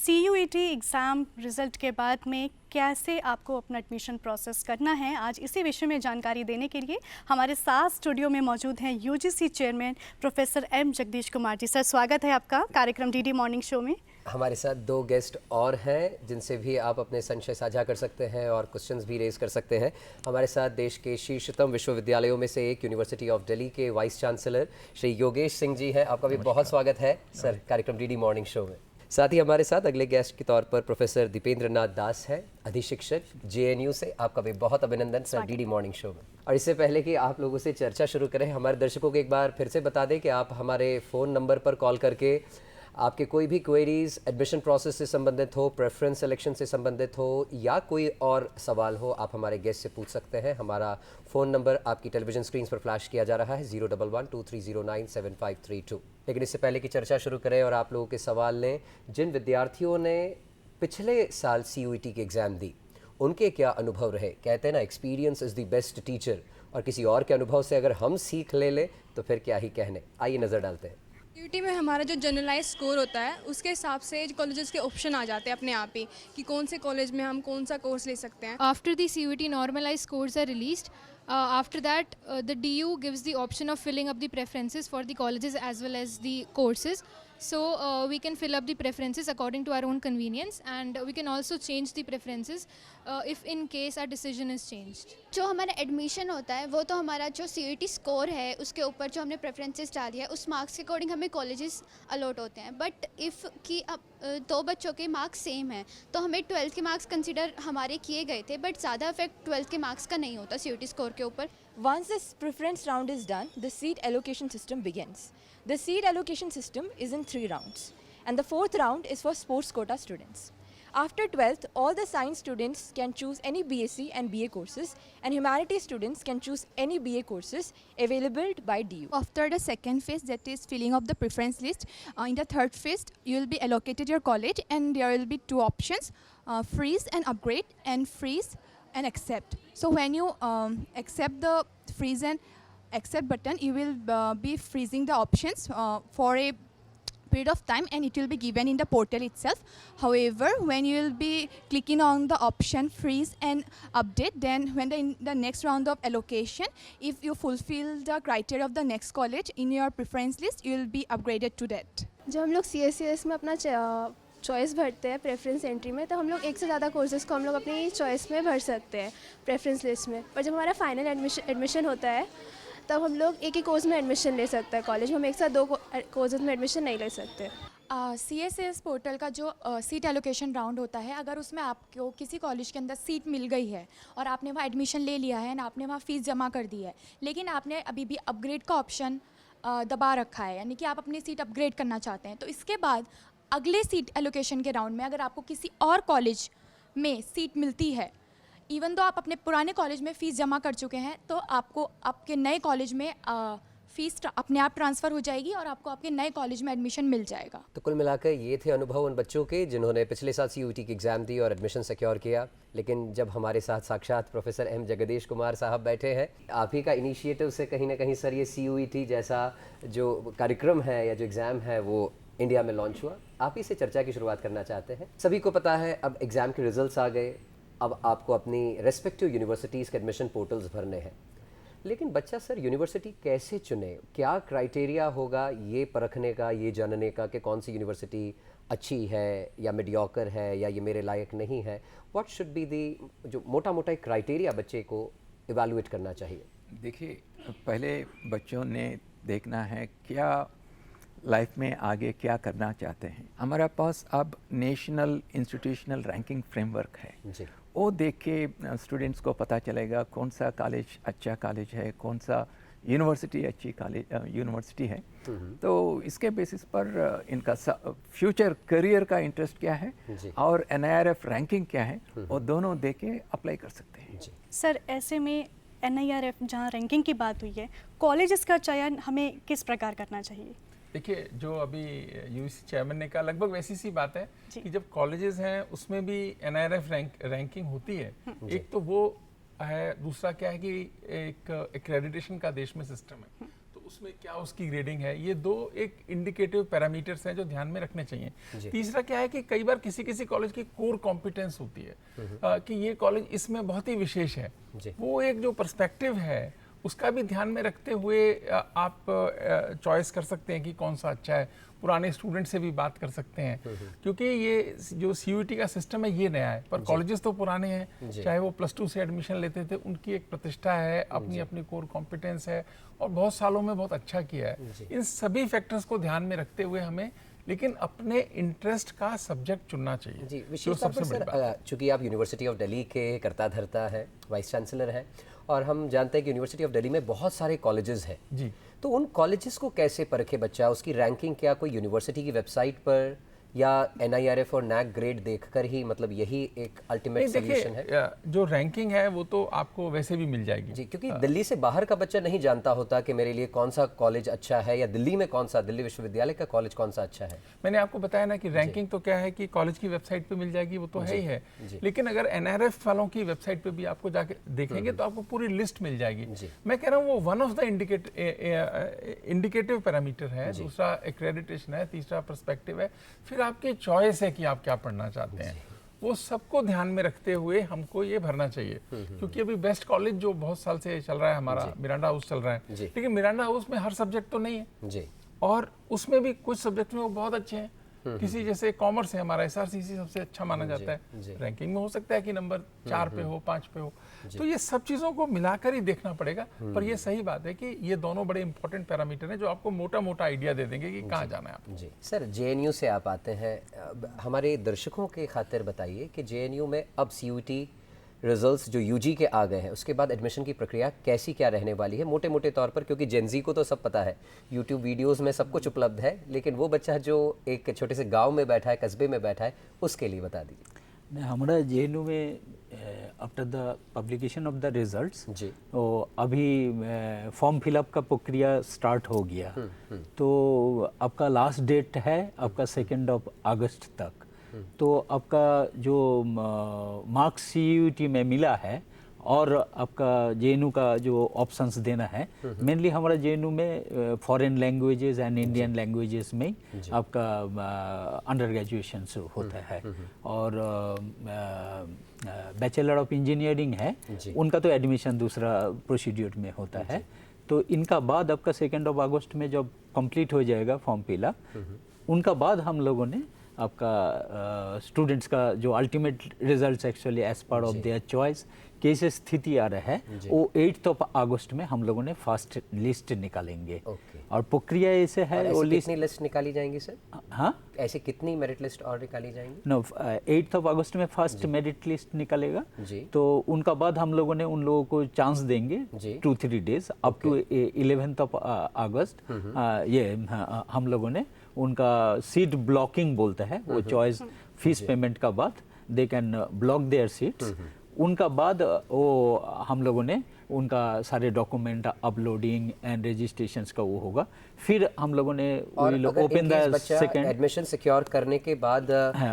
CUET exam result के बाद में कैसे आपको अपना एडमिशन प्रोसेस करना है, आज इसी विषय में जानकारी देने के लिए हमारे साथ स्टूडियो में मौजूद हैं UGC chairman professor M Jagadish Kumar ji. Sir, स्वागत है आपका कार्यक्रम डीडी मॉर्निंग शो में। हमारे साथ दो गेस्ट और हैं जिनसे भी आप अपने संशय साझा कर सकते हैं और क्वेश्चंस भी रेज कर सकते हैं। हमारे साथ देश के शीर्षतम विश्वविद्यालयों में से एक यूनिवर्सिटी ऑफ दिल्ली के वाइस चांसलर श्री योगेश सिंह जी हैं। आपका भी बहुत स्वागत है सर कार्यक्रम डीडी मॉर्निंग शो में। साथ ही हमारे साथ अगले गेस्ट के तौर पर प्रोफेसर दीपेंद्र नाथ दास है, अधिशिक्षक JNU से। आपका भी बहुत अभिनंदन सर डीडी मॉर्निंग शो में। और इससे पहले कि आप लोगों से चर्चा शुरू करें, हमारे दर्शकों को एक बार फिर से बता दें कि आप हमारे फ़ोन नंबर पर कॉल करके आपके कोई भी क्वेरीज एडमिशन प्रोसेस से संबंधित हो, प्रेफरेंस सिलेक्शन से संबंधित हो या कोई और सवाल हो, आप हमारे गेस्ट से पूछ सकते हैं। हमारा फ़ोन नंबर आपकी टेलीविजन स्क्रीन पर फ्लैश किया जा रहा है 011-2309-7532। लेकिन इससे पहले की चर्चा शुरू करें और आप लोगों के सवाल लें, जिन विद्यार्थियों ने पिछले साल CUET की एग्ज़ाम दी उनके क्या अनुभव रहे। कहते हैं ना, experience is the best teacher, और किसी और के अनुभव से अगर हम सीख ले तो फिर क्या ही कहने। आइए नज़र डालते हैं। CUET में हमारा जो जनरलाइज स्कोर होता है उसके हिसाब से कॉलेजेस के ऑप्शन आ जाते हैं अपने आप ही कि कौन से कॉलेज में हम कौन सा कोर्स ले सकते हैं। After the CUET normalized scores are released, after that the DU gives the option of filling up the preferences for the colleges as well as the courses. So we can fill up the preferences according to our own convenience, and we can also change the preferences if in case our decision is changed. जो हमारा admission होता है वो तो हमारा जो CUET score है उसके ऊपर जो हमने प्रेफरेंसेस डाली है उस मार्क्स के अकॉर्डिंग हमें कॉलेजेस अलॉट होते हैं। बट इफ़ कि अब दो बच्चों के मार्क्स सेम हैं तो हमें 12th के मार्क्स कंसिडर हमारे किए गए थे, बट ज़्यादा इफेक्ट 12th के मार्क्स का नहीं होता CUET स्कोर के ऊपर। Once this preference round is done, the seat allocation system begins. The seat allocation system is in 3 rounds, and the 4th round is for sports quota students. After 12th, all the science students can choose any BSc and BA courses, and humanities students can choose any BA courses available by DU. After the second phase, that is filling of the preference list, in the third phase you will be allocated your college, and there will be 2 options, freeze and upgrade, and freeze and accept. So when you accept the freeze and accept button, you will be freezing the options for a period of time, and it will be given in the portal itself. However, when you will be clicking on the option freeze and update, then when in the next round of allocation, if you fulfill the criteria of the next college in your preference list, you will be upgraded to that. जब हम लोग CSCS में अपना choice भरते हैं preference entry में, तो हम लोग एक से ज़्यादा कोर्सेज़ को हम लोग अपनी चॉइस में भर सकते हैं प्रेफरेंस लिस्ट में। पर जब हमारा फाइनल एडमिशन होता है तब हम लोग एक ही कोर्स में एडमिशन ले सकते हैं कॉलेज में, हम एक साथ 2 कोर्सेज में एडमिशन नहीं ले सकते। CSCS पोर्टल का जो सीट एलोकेशन राउंड होता है, अगर उसमें आपको किसी कॉलेज के अंदर सीट मिल गई है और आपने वहाँ एडमिशन ले लिया है ना, आपने वहाँ फ़ीस जमा कर दी है, लेकिन आपने अभी भी अपग्रेड का ऑप्शन दबा रखा है, यानी कि आप अपनी सीट अपग्रेड करना चाहते हैं, तो इसके बाद अगले सीट एलोकेशन के राउंड में अगर आपको किसी और कॉलेज में सीट मिलती है, इवन तो आप अपने पुराने कॉलेज में फ़ीस जमा कर चुके हैं, तो आपको आपके नए कॉलेज में फ़ीस अपने आप ट्रांसफ़र हो जाएगी और आपको आपके नए कॉलेज में एडमिशन मिल जाएगा। तो कुल मिलाकर ये थे अनुभव उन बच्चों के जिन्होंने पिछले साल CUET की एग्ज़ाम दी और एडमिशन सिक्योर किया। लेकिन जब हमारे साथ साक्षात प्रोफेसर एम जगदीश कुमार साहब बैठे हैं, आप ही का इनिशिएटिव से कहीं ना कहीं सर ये CUET जैसा जो कार्यक्रम है या जो एग्ज़ाम है वो इंडिया में लॉन्च हुआ। आप ही से चर्चा की शुरुआत करना चाहते हैं। सभी को पता है अब एग्ज़ाम के रिजल्ट्स आ गए, अब आपको अपनी रेस्पेक्टिव यूनिवर्सिटीज़ के एडमिशन पोर्टल्स भरने हैं। लेकिन बच्चा सर यूनिवर्सिटी कैसे चुने, क्या क्राइटेरिया होगा ये परखने का, ये जानने का कि कौन सी यूनिवर्सिटी अच्छी है या मीडियोकर है या ये मेरे लायक नहीं है। व्हाट शुड बी दी, जो मोटा मोटा एक क्राइटेरिया बच्चे को इवैल्यूएट करना चाहिए। देखिए, पहले बच्चों ने देखना है क्या लाइफ में आगे क्या करना चाहते हैं। हमारे पास अब नेशनल इंस्टीट्यूशनल रैंकिंग फ्रेमवर्क है जी। वो देख के स्टूडेंट्स को पता चलेगा कौन सा कॉलेज अच्छा कॉलेज है, कौन सा यूनिवर्सिटी अच्छी यूनिवर्सिटी है। तो इसके बेसिस पर इनका फ्यूचर करियर का इंटरेस्ट क्या है और NIRF रैंकिंग क्या है, वो दोनों देख के अप्लाई कर सकते हैं जी। सर, ऐसे में NIRF जहाँ रैंकिंग की बात हुई है, कॉलेजेस का चयन हमें किस प्रकार करना चाहिए? देखिए, जो अभी यूजीसी चेयरमैन ने कहा लगभग वैसी सी बात है कि जब कॉलेजेस हैं उसमें भी NIRF रैंकिंग होती है। एक तो वो है, दूसरा क्या है कि एक एक्रेडिटेशन का देश में सिस्टम है, तो उसमें क्या उसकी ग्रेडिंग है, ये 2 एक इंडिकेटिव पैरामीटर्स हैं जो ध्यान में रखने चाहिए। तीसरा क्या है कि कई बार किसी किसी कॉलेज की कोर कॉम्पिटेंस होती है कि ये कॉलेज इसमें बहुत ही विशेष है, वो एक जो पर्सपेक्टिव है उसका भी ध्यान में रखते हुए आप चॉइस कर सकते हैं कि कौन सा अच्छा है। पुराने स्टूडेंट से भी बात कर सकते हैं, क्योंकि ये जो CUET का सिस्टम है ये नया है, पर कॉलेजेस तो पुराने हैं, चाहे वो +2 से एडमिशन लेते थे, उनकी एक प्रतिष्ठा है, अपनी अपनी कोर कॉम्पिटेंस है और बहुत सालों में बहुत अच्छा किया है। इन सभी फैक्टर्स को ध्यान में रखते हुए हमें लेकिन अपने इंटरेस्ट का सब्जेक्ट चुनना चाहिए। जी, विशेष तौर पर सर, चूंकि आप यूनिवर्सिटी ऑफ दिल्ली के करता धरता है, वाइस चांसलर हैं, और हम जानते हैं कि यूनिवर्सिटी ऑफ दिल्ली में बहुत सारे कॉलेजेस हैं जी, तो उन कॉलेजेस को कैसे परखे बच्चा? उसकी रैंकिंग क्या कोई यूनिवर्सिटी की वेबसाइट पर या NIRF और NAC ग्रेड देखकर ही, मतलब यही एक अल्टीमेट सॉल्यूशन है? जो रैंकिंग है वो तो आपको वैसे भी मिल जाएगी जी, क्योंकि दिल्ली से बाहर का बच्चा नहीं जानता होता कि मेरे लिए कौन सा कॉलेज अच्छा है, या दिल्ली में कौन सा, दिल्ली विश्वविद्यालय का कॉलेज कौन सा अच्छा है। मैंने आपको बताया ना कि रैंकिंग तो क्या है कि कॉलेज की वेबसाइट पे मिल जाएगी, वो तो है ही है, लेकिन अगर NRF वालों की वेबसाइट पे भी आपको जाके देखेंगे तो आपको पूरी लिस्ट मिल जाएगी। मैं कह रहा हूँ वो one of the indicative parameter है, दूसरा एक्रेडिटेशन है, तीसरा पर्सपेक्टिव है, फिर आपकी चॉइस है कि आप क्या पढ़ना चाहते हैं। वो सबको ध्यान में रखते हुए हमको ये भरना चाहिए, क्योंकि अभी बेस्ट कॉलेज जो बहुत साल से चल रहा है हमारा मिरांडा हाउस चल रहा है, लेकिन मिरांडा हाउस में हर सब्जेक्ट तो नहीं है जी, और उसमें भी कुछ सब्जेक्ट में वो बहुत अच्छे हैं। किसी जैसे कॉमर्स है हमारा, SRCC सबसे अच्छा माना जाता है, रैंकिंग में हो सकता है कि नंबर 4 पे हो, 5 पे हो, तो ये सब चीज़ों को मिलाकर ही देखना पड़ेगा। पर ये सही बात है कि ये दोनों बड़े इंपॉर्टेंट पैरामीटर हैं जो आपको मोटा मोटा आइडिया दे देंगे कि कहाँ जाना है आपको। जी सर, JNU से आप आते हैं, हमारे दर्शकों के खातिर बताइए कि JNU में अब CUET रिजल्ट्स जो UG के आ गए हैं, उसके बाद एडमिशन की प्रक्रिया कैसी क्या रहने वाली है मोटे मोटे तौर पर? क्योंकि जेनजी को तो सब पता है, YouTube वीडियोस में सब कुछ उपलब्ध है, लेकिन वो बच्चा जो एक छोटे से गांव में बैठा है, कस्बे में बैठा है, उसके लिए बता दीजिए। हमारा JNU में after the publication of the results जी, तो अभी फॉर्म फिलअप का प्रक्रिया स्टार्ट हो गया। तो आपका लास्ट डेट है आपका 2 अगस्त तक। तो आपका जो मार्क्स CUET में मिला है और आपका JNU का जो ऑप्शंस देना है, मेनली हमारा JNU में foreign languages and Indian languages में आपका अंडर ग्रेजुएशन होता है, और बैचलर ऑफ इंजीनियरिंग है उनका तो एडमिशन दूसरा प्रोसीड्यूर में होता है। तो इनका बाद आपका 2 अगस्त में जब कंप्लीट हो जाएगा फॉर्म फिलअप, उनका बाद हम लोगों ने आपका स्टूडेंट्स का जो ultimate results actually as part of their choice कैसे स्थिति आ रहा है, वो 8 अगस्त में हम लोगों ने फर्स्ट लिस्ट निकालेंगे। और प्रक्रिया ऐसे है, वो कितनी लिस्ट निकाली जाएंगी सर? हाँ, ऐसे कितनी मेरिट लिस्ट और निकाली जाएंगी? नो, 8 अगस्त में फर्स्ट मेरिट लिस्ट निकालेगा। तो उनका बाद हम लोगों ने उन लोगों को चांस देंगे 2-3 डेज अप टू 11 अगस्त। ये हम लोगों ने उनका सीट ब्लॉकिंग बोलता है, वो चॉइस फीस पेमेंट का बाद they can block there seats. उनका बाद वो हम लोगों ने उनका सारे डॉक्यूमेंट अपलोडिंग एंड रजिस्ट्रेशंस का वो होगा, फिर हम लोगों ने open the second admission secure करने के बाद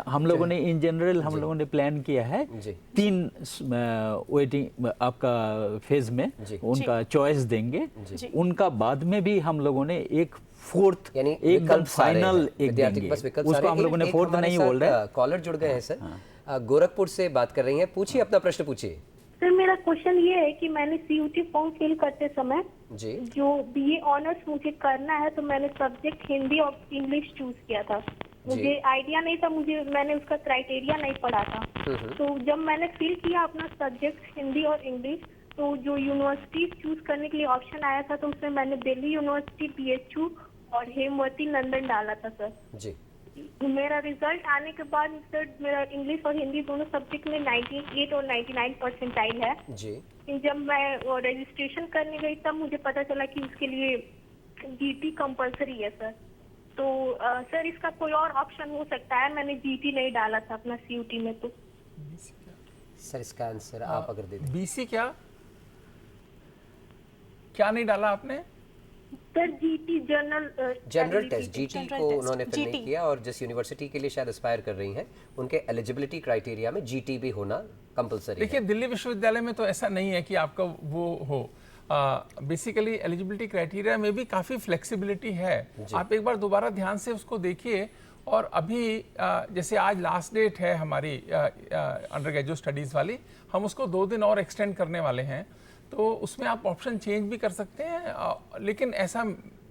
हम लोगों ने इन जनरल हम लोगों ने प्लान किया है 3 वेटिंग आपका फेज में उनका चॉइस देंगे। उनका बाद में भी हम लोगों ने एक 4th एकदम फाइनल एक देंगे, उसको हम लोगों ने 4th नहीं बोल रहे। कॉलर जुड़ गए हैं सर, गोरखपुर से बात कर रही हैं, पूछिए अपना प्रश्न पूछिए। सर मेरा क्वेश्चन ये है कि मैंने CUET फॉर्म फिल करते समय जी, जो BA ऑनर्स मुझे करना है, तो मैंने सब्जेक्ट हिंदी और इंग्लिश चूज किया था। मुझे आइडिया नहीं था, मैंने उसका क्राइटेरिया नहीं पढ़ा था। तो जब मैंने फिल किया अपना सब्जेक्ट हिंदी और इंग्लिश, तो जो यूनिवर्सिटी चूज करने के लिए ऑप्शन आया था, तो उसमें मैंने दिल्ली यूनिवर्सिटी, BHU और हेमवती नंदन डाला था सर जी। मेरा रिजल्ट आने के बाद सर मेरा इंग्लिश और हिंदी दोनों सब्जेक्ट में 98 और 99 परसेंटाइल है जी। जब मैं रजिस्ट्रेशन करने गई तब मुझे पता चला कि उसके लिए GT कंपलसरी है सर। तो सर इसका कोई और ऑप्शन हो सकता है? मैंने GT नहीं डाला था अपना CUET में। तो सर इसका आंसर आप अगर दे दें। BC क्या नहीं डाला आपने? Sir GT general test GT को उन्होंने फिल नहीं किया, और जिस यूनिवर्सिटी के लिए शायद एस्पायर कर रही हैं उनके एलिजिबिलिटी क्राइटेरिया में GT भी होना कंपलसरी है। देखिए दिल्ली विश्वविद्यालय में तो ऐसा नहीं है कि आपका वो हो, बेसिकली एलिजिबिलिटी क्राइटेरिया में भी काफ़ी फ्लेक्सिबिलिटी है। आप एक बार दोबारा ध्यान से उसको देखिए। और अभी जैसे आज लास्ट डेट है हमारी अंडर ग्रेजुएट स्टडीज़ वाली, हम उसको 2 दिन और एक्सटेंड करने वाले हैं, तो उसमें आप ऑप्शन चेंज भी कर सकते हैं। लेकिन ऐसा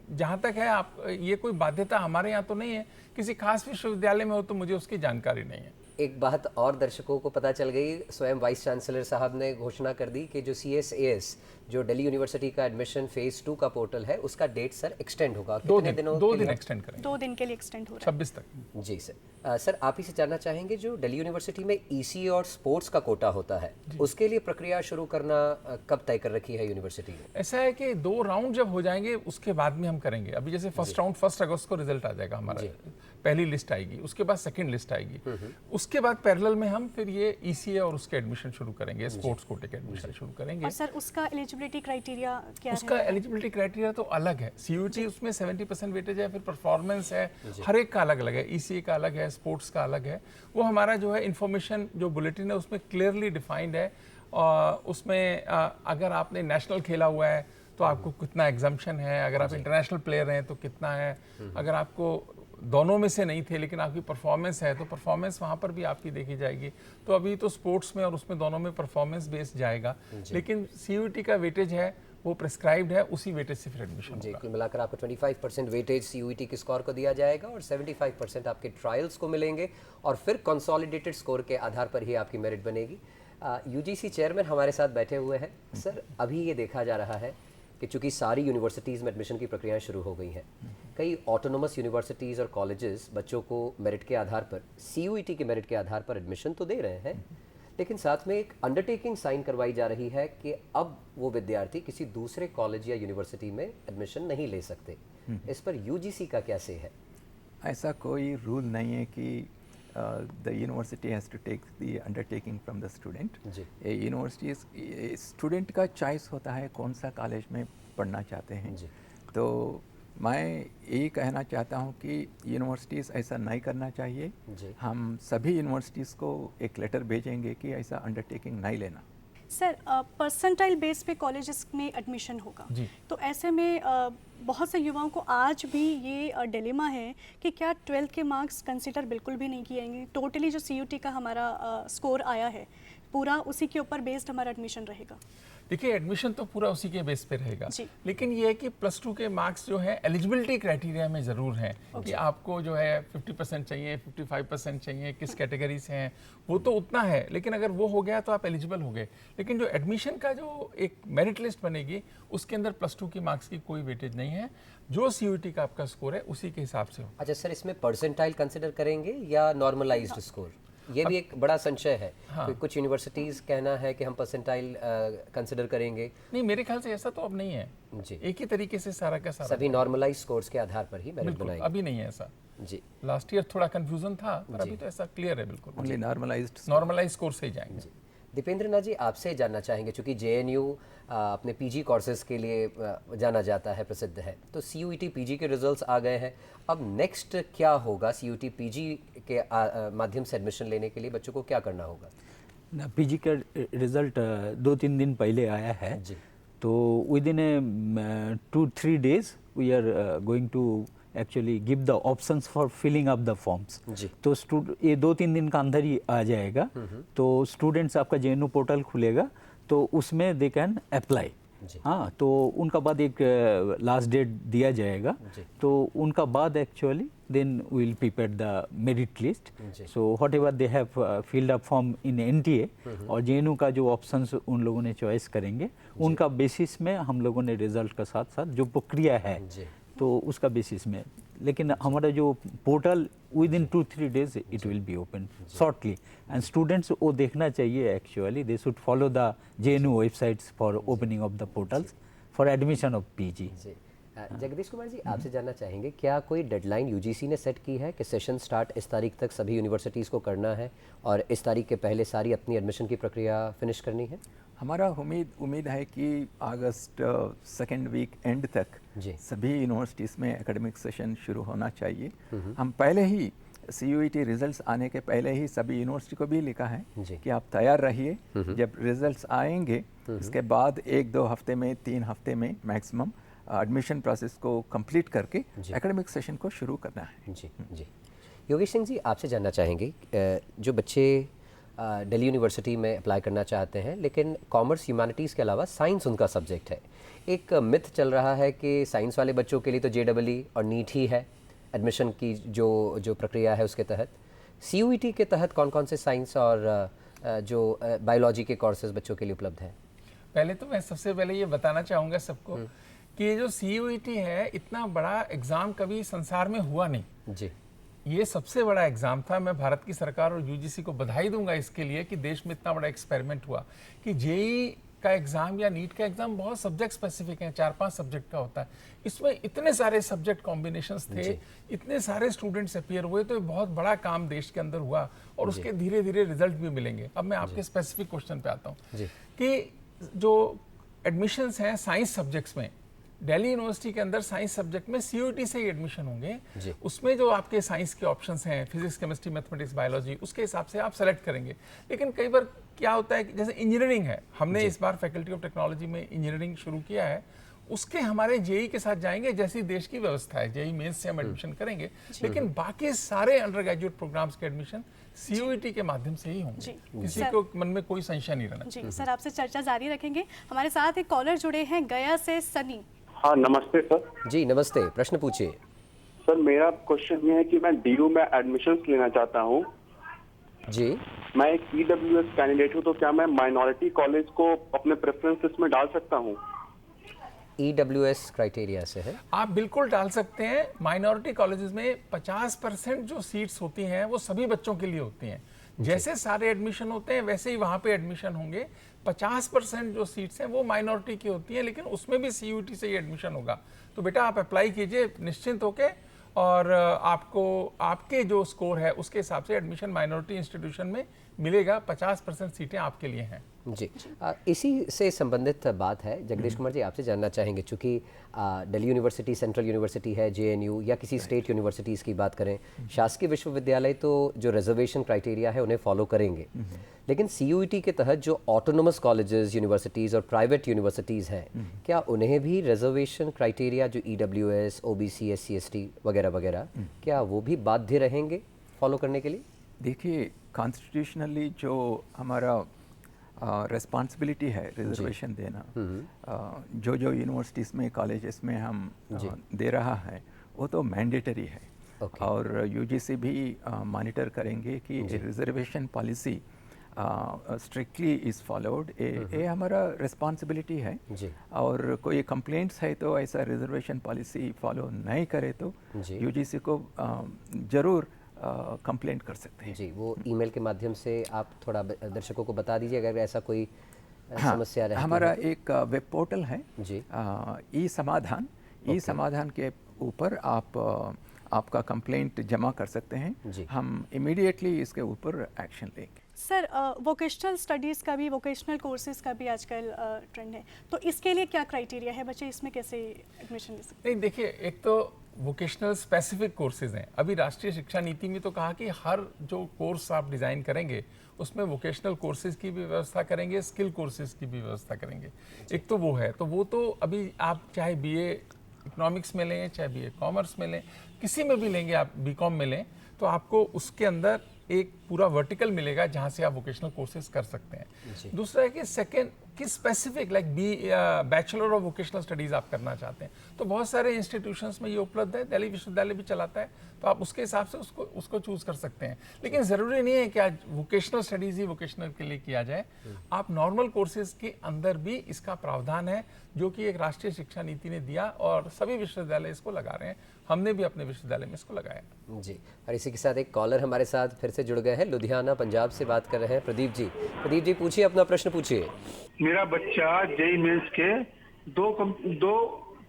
जहाँ तक है, आप ये कोई बाध्यता हमारे यहाँ तो नहीं है, किसी खास विश्वविद्यालय में हो तो मुझे उसकी जानकारी नहीं है। एक बात और दर्शकों को पता चल गई, स्वयं वाइस चांसलर साहब ने घोषणा कर दी कि जो CSAS जो दिल्ली यूनिवर्सिटी का एडमिशन फेज 2 का पोर्टल है, उसका डेट सर एक्सटेंड होगा। 2 दिन एक्सटेंड करेंगे, 2 दिन के लिए एक्सटेंड हो रहा है 26 तक। जी सर। सर आप ही से जानना चाहेंगे, जो दिल्ली यूनिवर्सिटी में EC और स्पोर्ट्स का कोटा होता है, उसके लिए प्रक्रिया शुरू करना कब तय कर रखी है यूनिवर्सिटी ने? ऐसा है कि 2 राउंड जब हो जाएंगे उसके बाद में हम करेंगे। अभी जैसे फर्स्ट राउंड 1 अगस्त को रिजल्ट आ जाएगा हमारा, पहली लिस्ट आएगी, उसके बाद सेकंड लिस्ट आएगी, उसके बाद पैरेलल में हम फिर ये ECA और उसके एडमिशन शुरू करेंगे, स्पोर्ट्स कोटे के एडमिशन शुरू करेंगे। और सर उसका एलिजिबिलिटी क्राइटेरिया क्या है? उसका एलिजिबिलिटी क्राइटेरिया तो अलग है। CUT उसमें 70% वेटेज है, फिर परफॉर्मेंस है, हर एक का अलग अलग है। ECA का अलग है, स्पोर्ट्स का अलग है। वो हमारा जो है इन्फॉर्मेशन जो बुलेटिन है उसमें क्लियरली डिफाइंड है। उसमें अगर आपने नेशनल खेला हुआ है तो आपको कितना एग्जम्पशन है, अगर आप इंटरनेशनल प्लेयर हैं तो कितना है, अगर आपको दोनों में से नहीं थे लेकिन आपकी परफॉर्मेंस है तो परफॉर्मेंस वहाँ पर भी आपकी देखी जाएगी। तो अभी तो स्पोर्ट्स में और उसमें दोनों में परफॉर्मेंस बेस्ड जाएगा, लेकिन CUT का वेटेज है वो प्रिस्क्राइब्ड है, उसी वेटेज से फिर एडमिशन जी। कुल मिलाकर आपको 25% वेटेज CUT के स्कोर को दिया जाएगा और 75% आपके ट्रायल्स को मिलेंगे और फिर कंसोलिडेटेड स्कोर के आधार पर ही आपकी मेरिट बनेगी। UGC चेयरमैन हमारे साथ बैठे हुए हैं। सर अभी ये देखा जा रहा है कि चूंकि सारी यूनिवर्सिटीज़ में एडमिशन की प्रक्रियाएं शुरू हो गई हैं, कई ऑटोनोमस यूनिवर्सिटीज़ और कॉलेजेस बच्चों को मेरिट के आधार पर, CUET के मेरिट के आधार पर एडमिशन तो दे रहे हैं, लेकिन साथ में एक अंडरटेकिंग साइन करवाई जा रही है कि अब वो विद्यार्थी किसी दूसरे कॉलेज या यूनिवर्सिटी में एडमिशन नहीं ले सकते। इस पर UGC का क्या से है? ऐसा कोई रूल नहीं है कि the university has to take the undertaking from the student. University student का चॉइस होता है कौन सा कॉलेज में पढ़ना चाहते हैं। तो मैं यही कहना चाहता हूँ कि यूनिवर्सिटीज़ ऐसा नहीं करना चाहिए। हम सभी यूनिवर्सिटीज़ को एक लेटर भेजेंगे कि ऐसा अंडरटेकिंग नहीं लेना। सर परसेंटाइल बेस पे कॉलेजेस में एडमिशन होगा, तो ऐसे में बहुत से युवाओं को आज भी ये डिलेमा है कि क्या 12th के मार्क्स कंसीडर बिल्कुल भी नहीं किए जाएंगे, टोटली जो CUT का हमारा स्कोर आया है पूरा उसी के ऊपर बेस्ड हमारा एडमिशन रहेगा। देखिए एडमिशन तो पूरा उसी के बेस पे रहेगा, लेकिन ये है कि +2 के मार्क्स जो है एलिजिबिलिटी क्राइटेरिया में ज़रूर हैं कि आपको जो है 50% चाहिए, 55% चाहिए, किस कैटेगरी से हैं, वो तो उतना है। लेकिन अगर वो हो गया तो आप एलिजिबल हो गए। लेकिन जो एडमिशन का जो एक मेरिट लिस्ट बनेगी उसके अंदर +2 की मार्क्स की कोई वेटेज नहीं है, जो CUT का आपका स्कोर है उसी के हिसाब से हो। अच्छा सर, इसमें परसेंटाइल कंसिडर करेंगे या नॉर्मलाइज्ड स्कोर, ये भी एक बड़ा संशय है। हाँ। कुछ यूनिवर्सिटीज़ कहना है कि हम परसेंटाइल कंसिडर करेंगे। नहीं, मेरे ख्याल से ऐसा तो अब नहीं है जी, एक ही तरीके से सारा का सारा सभी नॉर्मलाइज स्कोर्स के आधार पर ही मेरिट बनाएंगे। अभी नहीं है ऐसा जी। लास्ट ईयर थोड़ा कंफ्यूजन था, पर अभी तो ऐसा क्लियर है बिल्कुल, ओनली नॉर्मलाइज्ड स्कोर से ही जाएंगे। दीपेंद्र नाथ जी, आपसे जानना चाहेंगे, चूंकि JNU अपने PG कोर्सेज के लिए जाना जाता है, प्रसिद्ध है, तो CUET PG के रिजल्ट्स आ गए हैं, अब नेक्स्ट क्या होगा? CUET PG के माध्यम से एडमिशन लेने के लिए बच्चों को क्या करना होगा? PG का रिजल्ट 2-3 दिन पहले आया है जी। तो within 2-3 days we are going to actually give the options for filling up the forms. तो ये 2-3 दिन का अंदर ही आ जाएगा। तो स्टूडेंट्स आपका JNU पोर्टल खुलेगा तो उसमें दे कैन अप्लाई। हाँ, तो उनका बाद एक लास्ट डेट दिया जाएगा, तो उनका बाद actually then will prepare the merit list. So whatever they have filled up form in NTA और JNU का जो ऑप्शंस उन लोगों ने चॉइस करेंगे, उनका बेसिस में हम लोगों ने रिजल्ट का साथ साथ जो प्रक्रिया है तो उसका बेसिस में, लेकिन हमारा जो portal within 2-3 days it will be open shortly and students वो देखना चाहिए actually they should follow the JNU websites for opening of the portals for admission of PG। Jagadish Kumar ji, आपसे जानना चाहेंगे, क्या कोई डेडलाइन UGC ने सेट की है कि सेशन स्टार्ट इस तारीख तक सभी यूनिवर्सिटीज़ को करना है और इस तारीख के पहले सारी अपनी एडमिशन की प्रक्रिया फिनिश करनी है? हमारा उम्मीद है कि अगस्त 2nd वीक एंड तक सभी यूनिवर्सिटीज़ में एकेडमिक सेशन शुरू होना चाहिए। हम पहले ही CUET रिजल्ट्स आने के पहले ही सभी यूनिवर्सिटी को भी लिखा है कि आप तैयार रहिए, जब रिजल्ट्स आएंगे उसके बाद 1-2 हफ्ते में 3 हफ्ते में मैक्सिमम एडमिशन प्रोसेस को कंप्लीट करके एकेडमिक सेशन को शुरू करना है। जी जी। योगेश सिंह जी, आपसे जानना चाहेंगे, जो बच्चे दिल्ली यूनिवर्सिटी में अप्लाई करना चाहते हैं लेकिन कॉमर्स ह्यूमैनिटीज़ के अलावा साइंस उनका सब्जेक्ट है, एक मिथ चल रहा है कि साइंस वाले बच्चों के लिए तो JEE और नीट ही है एडमिशन की जो प्रक्रिया है उसके तहत। CUET के तहत कौन कौन से साइंस और जो बायोलॉजी के कोर्सेज बच्चों के लिए उपलब्ध है? पहले तो मैं सबसे पहले ये बताना चाहूँगा सबको कि ये जो CUET है, इतना बड़ा एग्ज़ाम कभी संसार में हुआ नहीं जी। ये सबसे बड़ा एग्ज़ाम था। मैं भारत की सरकार और UGC को बधाई दूंगा इसके लिए कि देश में इतना बड़ा एक्सपेरिमेंट हुआ कि JEE का एग्ज़ाम या नीट का एग्ज़ाम बहुत सब्जेक्ट स्पेसिफिक है, 4-5 सब्जेक्ट का होता है। इसमें इतने सारे सब्जेक्ट कॉम्बिनेशंस थे, इतने सारे स्टूडेंट्स अपियर हुए, तो बहुत बड़ा काम देश के अंदर हुआ और उसके धीरे धीरे रिजल्ट भी मिलेंगे। अब मैं आपके स्पेसिफिक क्वेश्चन पे आता हूँ कि जो एडमिशन्स हैं साइंस सब्जेक्ट्स में, दिल्ली यूनिवर्सिटी के अंदर साइंस सब्जेक्ट में CUET से ही एडमिशन होंगे। उसमें जो आपके साइंस के ऑप्शंस हैं, फिजिक्स, केमिस्ट्री, मैथमेटिक्स, बायोलॉजी, उसके हिसाब से आप सेलेक्ट करेंगे। लेकिन कई बार क्या होता है कि जैसे इंजीनियरिंग है, हमने इस बार फैकल्टी ऑफ टेक्नोलॉजी में इंजीनियरिंग शुरू किया है, उसके हमारे JEE के साथ जाएंगे जैसी देश की व्यवस्था है, JEE मेंस से हम एडमिशन करेंगे। लेकिन बाकी सारे अंडर ग्रेजुएट प्रोग्राम्स के एडमिशन CUET के माध्यम से ही होंगे, किसी को मन में कोई संशय नहीं रहना। जी सर, आपसे चर्चा जारी रखेंगे। हमारे साथ एक कॉलर जुड़े हैं गया से, सनी। हाँ नमस्ते सर। जी नमस्ते, प्रश्न पूछिए। सर मेरा क्वेश्चन ये है कि मैं DU में एडमिशन लेना चाहता हूँ जी। मैं एक EWS कैंडिडेट हूँ, तो क्या मैं माइनॉरिटी कॉलेज को अपने प्रेफरेंस लिस्ट में डाल सकता हूँ? EWS क्राइटेरिया से है, आप बिल्कुल डाल सकते हैं। माइनॉरिटी कॉलेजेस में 50% जो सीट्स होती हैं वो सभी बच्चों के लिए होती हैं। जैसे सारे एडमिशन होते हैं वैसे ही वहाँ पे एडमिशन होंगे। 50% जो सीट्स हैं वो माइनॉरिटी की होती हैं, लेकिन उसमें भी CUET से ही एडमिशन होगा। तो बेटा आप अप्लाई कीजिए निश्चिंत होके, और आपको आपके जो स्कोर है उसके हिसाब से एडमिशन माइनॉरिटी इंस्टीट्यूशन में मिलेगा। 50% सीटें आपके लिए हैं। जी। इसी से संबंधित बात है जगदीश कुमार जी, आपसे जानना चाहेंगे, चूँकि दिल्ली यूनिवर्सिटी सेंट्रल यूनिवर्सिटी है, JNU या किसी स्टेट यूनिवर्सिटीज़ की बात करें, शासकीय विश्वविद्यालय तो जो रिजर्वेशन क्राइटेरिया है उन्हें फॉलो करेंगे, लेकिन CUET के तहत जो ऑटोनोमस कॉलेजेस, यूनिवर्सिटीज़ और प्राइवेट यूनिवर्सिटीज़ हैं, क्या उन्हें भी रिजर्वेशन क्राइटेरिया जो EWS, OBC, SC, ST वगैरह वगैरह, क्या वो भी बाध्य रहेंगे फॉलो करने के लिए? देखिए, कॉन्स्टिट्यूशनली जो हमारा रिस्पॉन्सिबिलिटी है रिजर्वेशन देना, जो यूनिवर्सिटीज़ में, कॉलेजेस में हम दे रहा है वो तो मैंडेटरी है। और UGC भी मॉनिटर करेंगे कि reservation policy strictly is followed. ये हमारा रिस्पॉन्सिबिलिटी है। और कोई कंप्लेंट्स है तो ऐसा रिजर्वेशन पॉलिसी फॉलो नहीं करे तो UGC को ज़रूर कंप्लेंट कर सकते हैं। जी, वो ईमेल के माध्यम से आप थोड़ा दर्शकों को बता दीजिए अगर ऐसा कोई समस्या रहती है। हमारा एक वेब पोर्टल है जी, ई-समाधान। ई-समाधान के ऊपर आप आपका कंप्लेंट जमा कर सकते हैं। हम इमीडिएटली इसके ऊपर एक्शन लेंगे। सर, वोकेशनल स्टडीज़ का भी, वोकेशनल कोर्सेज का भी आजकल ट्रेंड है, तो इसके लिए क्या क्राइटेरिया है? बच्चे इसमें कैसे एडमिशन ले सकते हैं? नहीं, देखिए, एक तो वोकेशनल स्पेसिफिक कोर्सेज हैं। अभी राष्ट्रीय शिक्षा नीति में तो कहा कि हर जो कोर्स आप डिज़ाइन करेंगे उसमें वोकेशनल कोर्सेज की भी व्यवस्था करेंगे, स्किल कोर्सेज की भी व्यवस्था करेंगे। एक तो वो है, तो वो तो अभी आप चाहे BA इकोनॉमिक्स में लें, चाहे BA कॉमर्स में लें, किसी में भी लेंगे, आप BCom में लें, तो आपको उसके अंदर एक पूरा वर्टिकल मिलेगा जहाँ से आप वोकेशनल कोर्सेज कर सकते हैं। दूसरा है कि सेकेंड कि specific like bachelor of vocational studies आप करना चाहते हैं, तो बहुत सारे इंस्टीट्यूशंस में ये उपलब्ध है। दिल्ली विश्वविद्यालय भी चलाता है, तो आप उसके हिसाब से उसको चूज़ कर सकते हैं। लेकिन ज़रूरी नहीं है कि आज वोकेशनल स्टडीज़ ही वोकेशनल के लिए किया जाए। आप नॉर्मल कोर्सेज के अंदर भी इसका प्रावधान है, जो कि एक राष्ट्रीय शिक्षा नीति ने दिया और सभी विश्वविद्यालय इसको लगा रहे हैं। हमने भी अपने विश्वविद्यालय में इसको लगाया। जी, और इसी के साथ एक कॉलर हमारे साथ फिर से जुड़ गए हैं, लुधियाना पंजाब से बात कर रहे हैं प्रदीप जी। प्रदीप जी, पूछिए, अपना प्रश्न पूछिए। मेरा बच्चा JEE मेंस के दो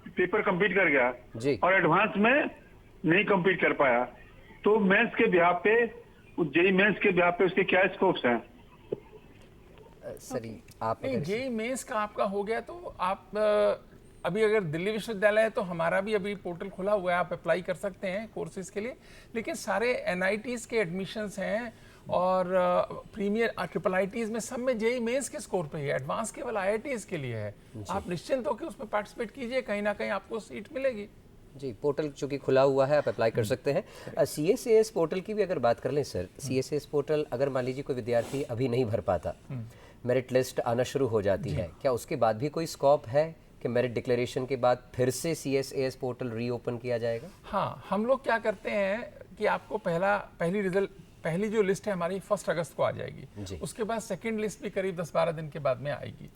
पेपर कंप्लीट कर गया जी, और एडवांस में नहीं कंप्लीट कर पाया, तो मेंस के बिहार पे, JEE मेंस के बिहार पे उसके क्या स्कोप्स हैं? सर आप JEE मेंस का आपका हो गया तो आप अभी अगर दिल्ली विश्वविद्यालय है तो हमारा भी अभी पोर्टल खुला हुआ है, आप अप्लाई कर सकते हैं कोर्सेज के लिए। लेकिन सारे NITs के एडमिशन्स हैं और प्रीमियर IIITs में सब में जेईई मेंस के स्कोर पे है, एडवांस केवल IITs के लिए है। आप निश्चिंत होकर उसमें पार्टिसिपेट कीजिए, कहीं ना कहीं आपको सीट मिलेगी। जी, पोर्टल चूंकि खुला हुआ है, आप अप्लाई कर सकते हैं। CSAS पोर्टल की भी अगर बात कर लें सर, CSAS पोर्टल अगर मान लीजिए कोई विद्यार्थी अभी नहीं भर पाता, मेरिट लिस्ट आना शुरू हो जाती है, क्या उसके बाद भी कोई स्कोप है कि मेरिट डिक्लेरेशन के बाद फिर से CSAS पोर्टल रीओपन किया जाएगा? हाँ, हम लोग क्या करते हैं कि आपको पहली जो लिस्ट है हमारी 1 अगस्त को आ जाएगी, उसके बाद सेकंड लिस्ट भी करीब 10-12 दिन के बाद में आएगी।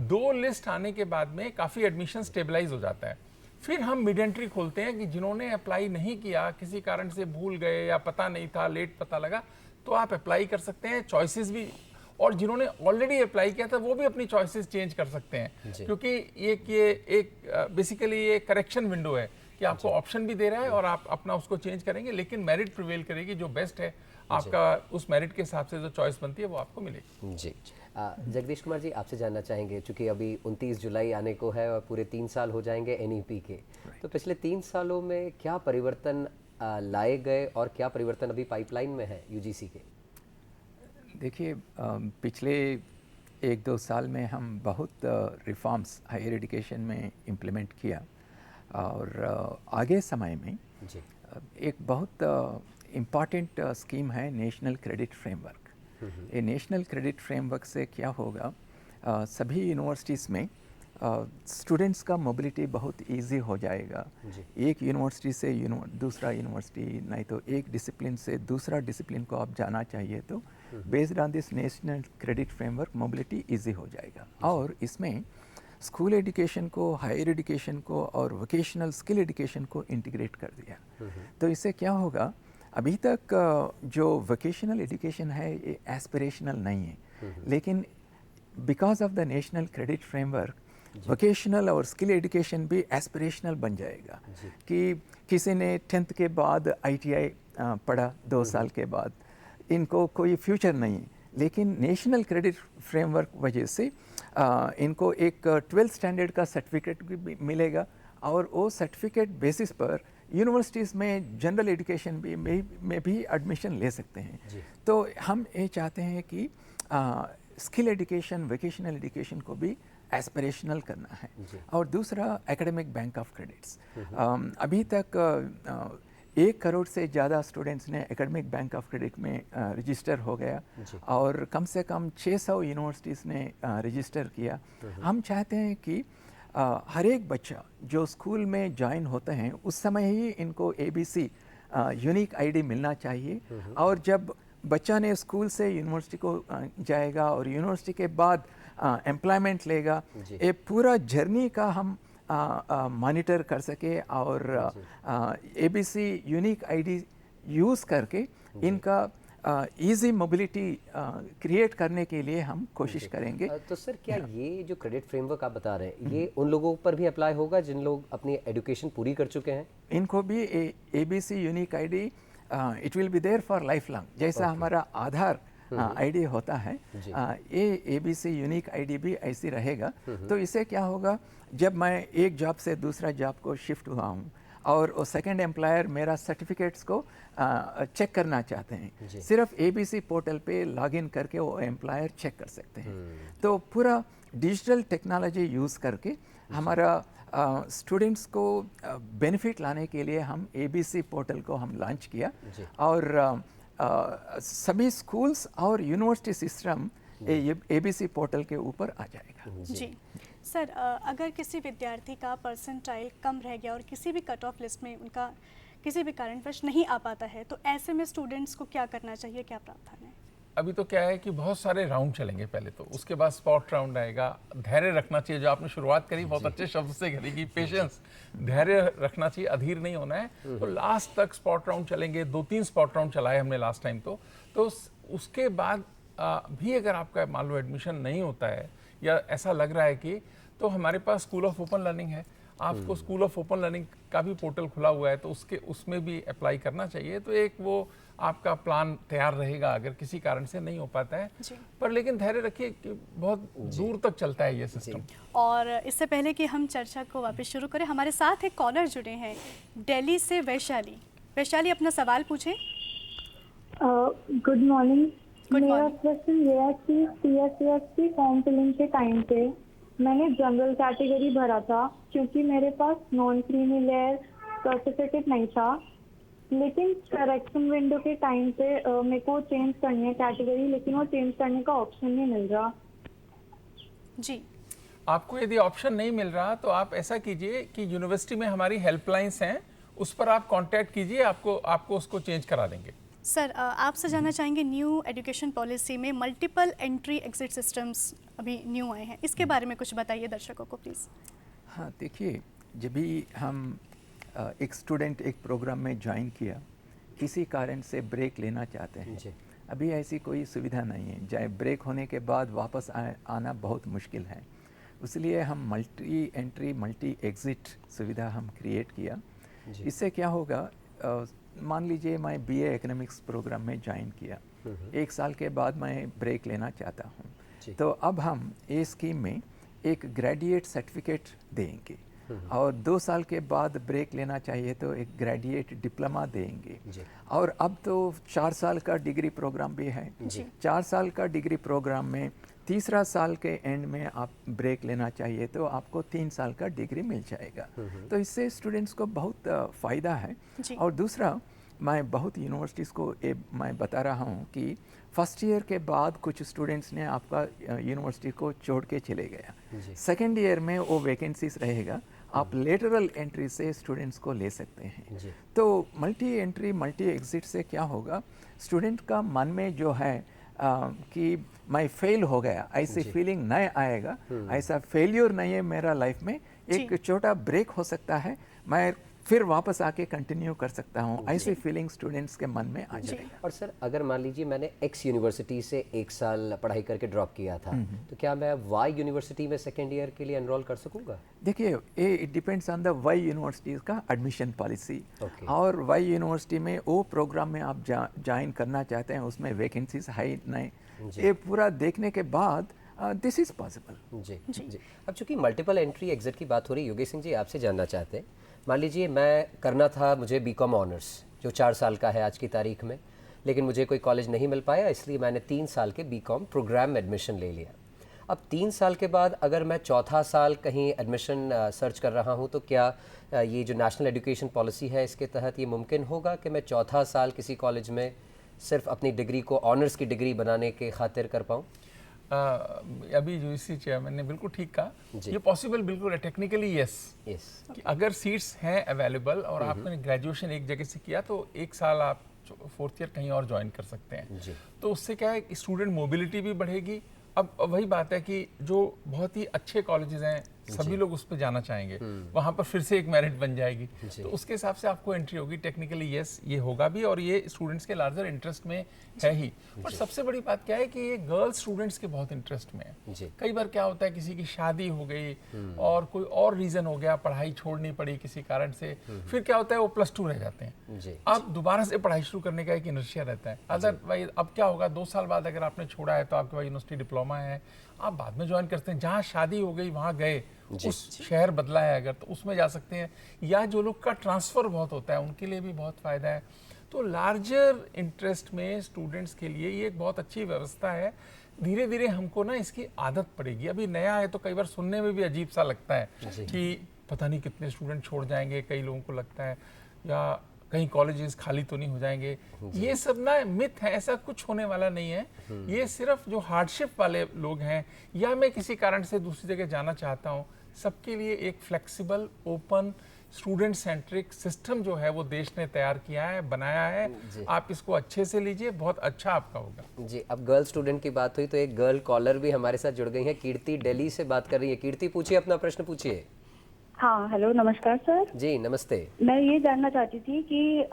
2 लिस्ट आने के बाद में काफ़ी एडमिशन स्टेबलाइज हो जाता है। फिर हम मिड एंट्री खोलते हैं कि जिन्होंने अप्लाई नहीं किया, किसी कारण से भूल गए या पता नहीं था, लेट पता लगा, तो आप अप्लाई कर सकते हैं। चॉइसेस भी, और जिन्होंने ऑलरेडी अप्लाई किया था वो भी अपनी चॉइसेस चेंज कर सकते हैं, क्योंकि ये एक बेसिकली ये करेक्शन विंडो है कि आपको ऑप्शन भी दे रहा है और आप अपना उसको चेंज करेंगे, लेकिन मेरिट प्रिवेल करेगी, जो बेस्ट है आपका उस मेरिट के हिसाब से जो चॉइस बनती है वो आपको मिलेगी। जी, जगदीश कुमार जी, आपसे जानना चाहेंगे, चूंकि अभी 29 जुलाई आने को है और पूरे 3 साल हो जाएंगे NEP के, तो पिछले 3 सालों में क्या परिवर्तन लाए गए और क्या परिवर्तन अभी पाइपलाइन में है UGC के? देखिए, पिछले 1-2 साल में हम बहुत रिफॉर्म्स हायर एजुकेशन में इम्प्लीमेंट किया, और आगे समय में एक बहुत इम्पॉर्टेंट स्कीम है नेशनल क्रेडिट फ्रेमवर्क। ये नेशनल क्रेडिट फ्रेमवर्क से क्या होगा, सभी यूनिवर्सिटीज़ में स्टूडेंट्स का मोबिलिटी बहुत इजी हो जाएगा। एक यूनिवर्सिटी से दूसरा यूनिवर्सिटी, नहीं तो एक डिसिप्लिन से दूसरा डिसिप्लिन को आप जाना चाहिए तो based on this national credit framework mobility easy हो जाएगा। और इसमें स्कूल एजुकेशन को, हायर एजुकेशन को और वोकेशनल स्किल एजुकेशन को इंटीग्रेट कर दिया। तो इससे क्या होगा, अभी तक जो वोकेशनल एजुकेशन है ये एस्पिरेशनल नहीं है, लेकिन because of the national credit framework vocational और स्किल एजुकेशन भी एस्पिरेशनल बन जाएगा। कि किसी ने 10th के बाद ITI पढ़ा 2 साल के बाद, इनको कोई फ्यूचर नहीं, लेकिन नेशनल क्रेडिट फ्रेमवर्क वजह से इनको एक 12th स्टैंडर्ड का सर्टिफिकेट भी मिलेगा, और वो सर्टिफिकेट बेसिस पर यूनिवर्सिटीज़ में जनरल एजुकेशन में भी एडमिशन ले सकते हैं। तो हम ये चाहते हैं कि स्किल एजुकेशन, वोकेशनल एजुकेशन को भी एस्पिरेशनल करना है। और दूसरा, एकेडमिक बैंक ऑफ क्रेडिट्स। अभी तक 1 करोड़ से ज़्यादा स्टूडेंट्स ने एकेडमिक बैंक ऑफ क्रेडिट में रजिस्टर हो गया, और कम से कम 600 यूनिवर्सिटीज़ ने रजिस्टर किया। हम चाहते हैं कि हर एक बच्चा जो स्कूल में ज्वाइन होते हैं उस समय ही इनको ABC यूनिक ID मिलना चाहिए, और जब बच्चा ने स्कूल से यूनिवर्सिटी को जाएगा और यूनिवर्सिटी के बाद एम्प्लॉयमेंट लेगा, ये पूरा जर्नी का हम मॉनिटर कर सके, और ABC यूनिक ID यूज़ करके इनका इजी मोबिलिटी क्रिएट करने के लिए हम कोशिश करेंगे। तो सर, क्या ये जो क्रेडिट फ्रेमवर्क आप बता रहे हैं, ये उन लोगों पर भी अप्लाई होगा जिन लोग अपनी एजुकेशन पूरी कर चुके हैं? इनको भी ABC unique ID it will be there for life long, जैसा हमारा आधार ID होता है, ये ABC यूनिक ID भी ऐसी रहेगा। तो इससे क्या होगा, जब मैं एक जॉब से दूसरा जॉब को शिफ्ट हुआ हूँ और वो सेकंड एम्प्लॉयर मेरा सर्टिफिकेट्स को चेक करना चाहते हैं, सिर्फ ABC पोर्टल पे लॉगिन करके वो एम्प्लॉयर चेक कर सकते हैं। तो पूरा डिजिटल टेक्नोलॉजी यूज़ करके हमारा स्टूडेंट्स को बेनिफिट लाने के लिए हम ABC पोर्टल को हम लॉन्च किया, और सभी स्कूल्स और यूनिवर्सिटी सिस्टम ABC पोर्टल के ऊपर आ जाएगा। जी सर, अगर किसी विद्यार्थी का परसेंटाइल कम रह गया और किसी भी कट ऑफ लिस्ट में उनका किसी भी कारणवश नहीं आ पाता है, तो ऐसे में स्टूडेंट्स को क्या करना चाहिए, क्या प्रावधान है? अभी तो क्या है कि बहुत सारे राउंड चलेंगे पहले तो, उसके बाद स्पॉट राउंड आएगा। धैर्य रखना चाहिए, जो आपने शुरुआत करी बहुत अच्छे शब्द से करी कि पेशेंस, धैर्य रखना चाहिए, अधीर नहीं होना है। तो लास्ट तक स्पॉट राउंड चलेंगे, 2-3 स्पॉट राउंड चलाए हमने लास्ट टाइम। तो उसके बाद भी अगर आपका मान लो एडमिशन नहीं होता है या ऐसा लग रहा है कि, तो हमारे पास स्कूल ऑफ ओपन लर्निंग है, आपको स्कूल ऑफ ओपन लर्निंग का भी पोर्टल खुला हुआ है, तो उसमें भी अप्लाई करना चाहिए। तो एक वो आपका प्लान तैयार रहेगा अगर किसी कारण से नहीं हो पाता है। पर लेकिन धैर्य रखिए कि बहुत दूर तक चलता है ये सिस्टम। और इससे पहले कि हम चर्चा को वापस शुरू करें, हमारे साथ एक कॉलर जुड़े हैं दिल्ली से, वैशाली। वैशाली, अपना सवाल पूछें। Good morning. मेरा क्वेश्चन ये है कि CSCS की फॉर्म फिलिंग के टाइम पे मैंने जनरल कैटेगरी भरा था क्योंकि मेरे पास नॉन क्रीमी लेयर सर्टिफिकेट नहीं था, लेकिन करेक्शन विंडो के टाइम पे मेरे को चेंज करनी है कैटेगरी, लेकिन वो चेंज करने का ऑप्शन नहीं मिल रहा। जी, आपको यदि ऑप्शन नहीं मिल रहा तो आप ऐसा कीजिए कि यूनिवर्सिटी में हमारी हेल्पलाइंस हैं, उस पर आप कांटेक्ट कीजिए, आपको उसको चेंज करा देंगे। सर, आपसे जानना चाहेंगे, न्यू एजुकेशन पॉलिसी में मल्टीपल एंट्री एग्जिट सिस्टम्स अभी न्यू आए हैं, इसके बारे में कुछ बताइए दर्शकों को प्लीज़। हाँ, देखिए, जब भी हम एक स्टूडेंट एक प्रोग्राम में ज्वाइन किया, किसी कारण से ब्रेक लेना चाहते हैं, अभी ऐसी कोई सुविधा नहीं है, चाहे ब्रेक होने के बाद वापस आना बहुत मुश्किल है। इसलिए हम मल्टी एंट्री मल्टी एग्ज़िट सुविधा हम क्रिएट किया। इससे क्या होगा, मान लीजिए मैं BA इकोनॉमिक्स प्रोग्राम में ज्वाइन किया, 1 साल के बाद मैं ब्रेक लेना चाहता हूँ, तो अब हम ए स्कीम में एक ग्रेजुएट सर्टिफिकेट देंगे, और 2 साल के बाद ब्रेक लेना चाहिए तो एक ग्रेजुएट डिप्लोमा देंगे, और अब तो 4 साल का डिग्री प्रोग्राम भी है। 4 साल का डिग्री प्रोग्राम में तीसरा साल के एंड में आप ब्रेक लेना चाहिए तो आपको 3 साल का डिग्री मिल जाएगा। तो इससे स्टूडेंट्स को बहुत फ़ायदा है। और दूसरा, मैं बहुत यूनिवर्सिटीज़ को मैं बता रहा हूँ कि फर्स्ट ईयर के बाद कुछ स्टूडेंट्स ने आपका यूनिवर्सिटी को छोड़ के चले गया, सेकेंड ईयर में वो वैकेंसीज रहेगा, आप लेटरल एंट्री से स्टूडेंट्स को ले सकते हैं। तो मल्टी एंट्री मल्टी एग्जिट से क्या होगा, स्टूडेंट का मन में जो है कि मैं फेल हो गया ऐसी फीलिंग नहीं आएगा, ऐसा फेल्यूर नहीं है मेरा लाइफ में, एक छोटा ब्रेक हो सकता है, मैं फिर वापस आके कंटिन्यू कर सकता हूँ, ऐसी फीलिंग स्टूडेंट्स के मन में आ जाएगा। और सर, अगर मान लीजिए मैंने X यूनिवर्सिटी से 1 साल पढ़ाई करके ड्रॉप किया था, तो क्या मैं Y यूनिवर्सिटी में सेकेंड ईयर के लिए एनरोल कर सकूंगा? देखिए, it depends on the Y university का एडमिशन पॉलिसी, और Y यूनिवर्सिटी में वो प्रोग्राम में आप ज्वाइन करना चाहते हैं, उसमें वैकेंसीज है नहीं, ये पूरा देखने के बाद दिस इज पॉसिबल। जी। अब चूंकि मल्टीपल एंट्री एग्जिट की बात हो रही है, योगेश सिंह जी आपसे जानना चाहते हैं, मान लीजिए मैं करना था मुझे BCom ऑनर्स जो 4 साल का है आज की तारीख में, लेकिन मुझे कोई कॉलेज नहीं मिल पाया, इसलिए मैंने 3 साल के BCom प्रोग्राम में एडमिशन ले लिया। अब 3 साल के बाद अगर मैं चौथा साल कहीं एडमिशन सर्च कर रहा हूँ, तो क्या ये जो नेशनल एजुकेशन पॉलिसी है इसके तहत ये मुमकिन होगा कि मैं चौथा साल किसी कॉलेज में सिर्फ अपनी डिग्री को ऑनर्स की डिग्री बनाने के खातिर कर पाऊँ? अभी जो इसी चेयरमैन ने बिल्कुल ठीक कहा, ये पॉसिबल बिल्कुल है, टेक्निकली यस। कि अगर सीट्स हैं अवेलेबल और आपने ग्रेजुएशन एक जगह से किया तो 1 साल आप 4th ईयर कहीं और ज्वाइन कर सकते हैं। तो उससे क्या है, स्टूडेंट मोबिलिटी भी बढ़ेगी। अब वही बात है कि जो बहुत ही अच्छे कॉलेजेस हैं सभी लोग उस पर जाना चाहेंगे, वहाँ पर फिर से एक मेरिट बन जाएगी, तो उसके हिसाब से आपको एंट्री होगी। टेक्निकली यस, ये होगा भी, और ये स्टूडेंट्स के लार्जर इंटरेस्ट में है ही। पर सबसे बड़ी बात क्या है कि ये गर्ल्स स्टूडेंट्स के बहुत इंटरेस्ट में है। कई बार क्या होता है, किसी की शादी हो गई और कोई और रीज़न हो गया, पढ़ाई छोड़नी पड़ी किसी कारण से, फिर क्या होता है वो +2 रह जाते हैं, अब दोबारा से पढ़ाई शुरू करने का एक इनर्शिया रहता है। अदरवाइज अब क्या होगा, 2 साल बाद अगर आपने छोड़ा है तो आपके पास यूनिवर्सिटी डिप्लोमा है, आप बाद में ज्वाइन करते हैं, जहाँ शादी हो गई वहाँ गए, उस शहर बदला है अगर, तो उसमें जा सकते हैं। या जो लोग का ट्रांसफ़र बहुत होता है उनके लिए भी बहुत फ़ायदा है। तो लार्जर इंटरेस्ट में स्टूडेंट्स के लिए ये एक बहुत अच्छी व्यवस्था है। धीरे धीरे हमको ना इसकी आदत पड़ेगी। अभी नया है तो कई बार सुनने में भी अजीब सा लगता है कि पता नहीं कितने स्टूडेंट छोड़ जाएंगे, कई लोगों को लगता है, या कहीं कॉलेजेस खाली तो नहीं हो जाएंगे। ये सब ना मिथ है, ऐसा कुछ होने वाला नहीं है। ये सिर्फ जो हार्डशिप वाले लोग हैं या मैं किसी कारण से दूसरी जगह जाना चाहता हूँ, सबके लिए एक flexible, open, student centric system जो है वो देश ने तैयार किया है, बनाया है। आप इसको अच्छे से लीजिए, बहुत अच्छा आपका होगा। जी, अब गर्ल स्टूडेंट की बात हुई तो एक गर्ल कॉलर भी हमारे साथ जुड़ गई है, कीर्ति दिल्ली से बात कर रही है। कीर्ति, पूछिए, अपना प्रश्न पूछिए। हाँ, हेलो, नमस्कार सर। जी नमस्ते। मैं ये जानना चाहती थी कि